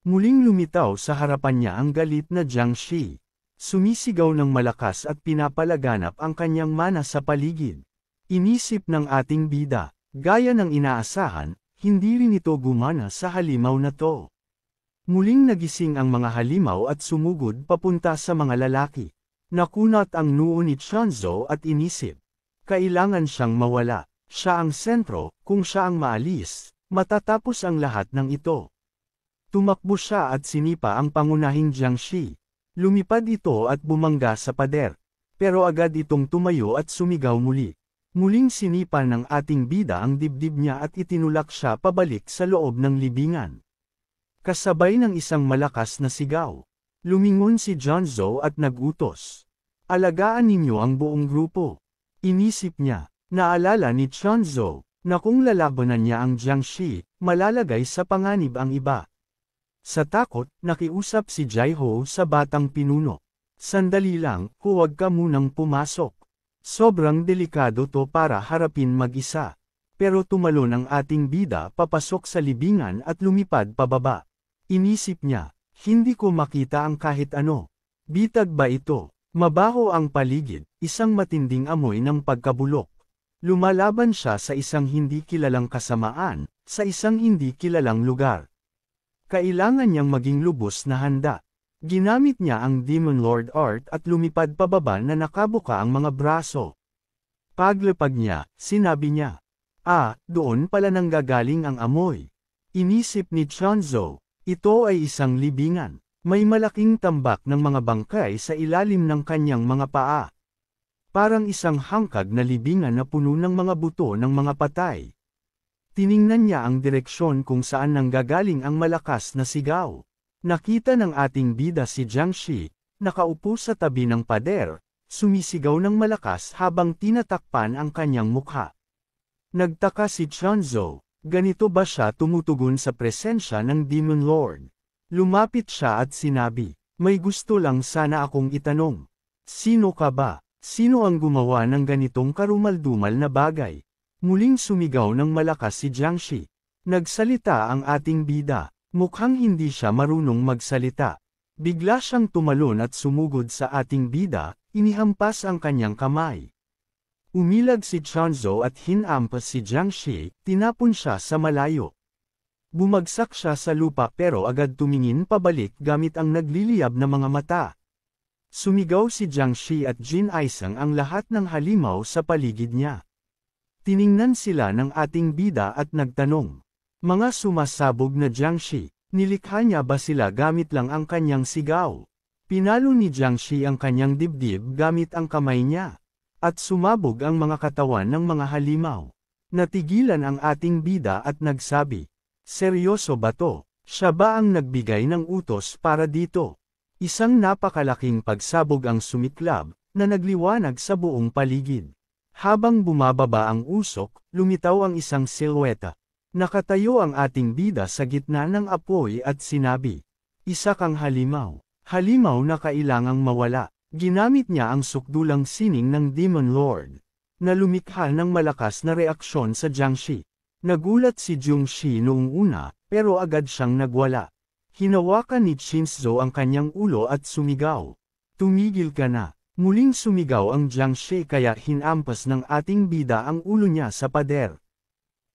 Muling lumitaw sa harapan niya ang galit na Jiangshi. Sumisigaw ng malakas at pinapalaganap ang kanyang mana sa paligid. Inisip ng ating bida, gaya ng inaasahan, hindi rin ito gumana sa halimaw na to. Muling nagising ang mga halimaw at sumugod papunta sa mga lalaki. Nakunat ang noo ni Chunzo at inisip. Kailangan siyang mawala. Siya ang sentro, kung siya ang maalis, matatapos ang lahat ng ito. Tumakbo siya at sinipa ang pangunahing Jiangshi. Lumipad ito at bumangga sa pader. Pero agad itong tumayo at sumigaw muli. Muling sinipa ng ating bida ang dibdib niya at itinulak siya pabalik sa loob ng libingan. Kasabay ng isang malakas na sigaw. Lumingon si Chunzo at nagutos. Alagaan ninyo ang buong grupo. Inisip niya, naalala ni Chunzo, na kung lalabanan niya ang Jiangshi, malalagay sa panganib ang iba. Sa takot, nakiusap si Jaiho sa batang pinuno. Sandali lang, huwag ka munang pumasok. Sobrang delikado to para harapin mag-isa. Pero tumalon ang ating bida papasok sa libingan at lumipad pababa. Inisip niya, hindi ko makita ang kahit ano. Bitag ba ito? Mabaho ang paligid, isang matinding amoy ng pagkabulok. Lumalaban siya sa isang hindi kilalang kasamaan, sa isang hindi kilalang lugar. Kailangan niyang maging lubos na handa. Ginamit niya ang Demon Lord Art at lumipad pababa na nakabuka ang mga braso. Paglapag niya, sinabi niya, doon pala nanggagaling ang amoy. Inisip ni Chunzo, ito ay isang libingan. May malaking tambak ng mga bangkay sa ilalim ng kanyang mga paa. Parang isang hangkag na libingan na puno ng mga buto ng mga patay. Tiningnan niya ang direksyon kung saan nanggagaling ang malakas na sigaw. Nakita ng ating bida si Jiangshi, nakaupo sa tabi ng pader, sumisigaw ng malakas habang tinatakpan ang kanyang mukha. Nagtaka si Chunzo, ganito ba siya tumutugon sa presensya ng Demon Lord? Lumapit siya at sinabi, may gusto lang sana akong itanong. Sino ka ba? Sino ang gumawa ng ganitong karumaldumal na bagay? Muling sumigaw ng malakas si Jiangshi. Nagsalita ang ating bida. Mukhang hindi siya marunong magsalita. Bigla siyang tumalon at sumugod sa ating bida, Inihampas ang kanyang kamay. Umilag si Chunzo at hinampas si Jiang Shi, tinapon siya sa malayo. Bumagsak siya sa lupa pero agad tumingin pabalik gamit ang nagliliyab na mga mata. Sumigaw si Jiang Shi at Jin Aisang ang lahat ng halimaw sa paligid niya. Tiningnan sila ng ating bida at nagtanong. Mga sumasabog na Jiang Shi, nilikha niya ba sila gamit lang ang kanyang sigaw? Pinalo ni Jiang Shi ang kanyang dibdib gamit ang kamay niya. At sumabog ang mga katawan ng mga halimaw. Natigilan ang ating bida at nagsabi, seryoso ba to? Siya ba ang nagbigay ng utos para dito? Isang napakalaking pagsabog ang sumiklab, na nagliwanag sa buong paligid. Habang bumababa ang usok, lumitaw ang isang silweta. Nakatayo ang ating bida sa gitna ng apoy at sinabi, isa kang halimaw. Halimaw na kailangang mawala. Ginamit niya ang sukdulang sining ng Demon Lord, na lumikha ng malakas na reaksyon sa Jiang Shi. Nagulat si Jiang Shi noong una, pero agad siyang nagwala. Hinawakan ni Shinzo ang kanyang ulo at sumigaw. Tumigil ka na. Muling sumigaw ang Jiang Shi kaya hinampas ng ating bida ang ulo niya sa pader.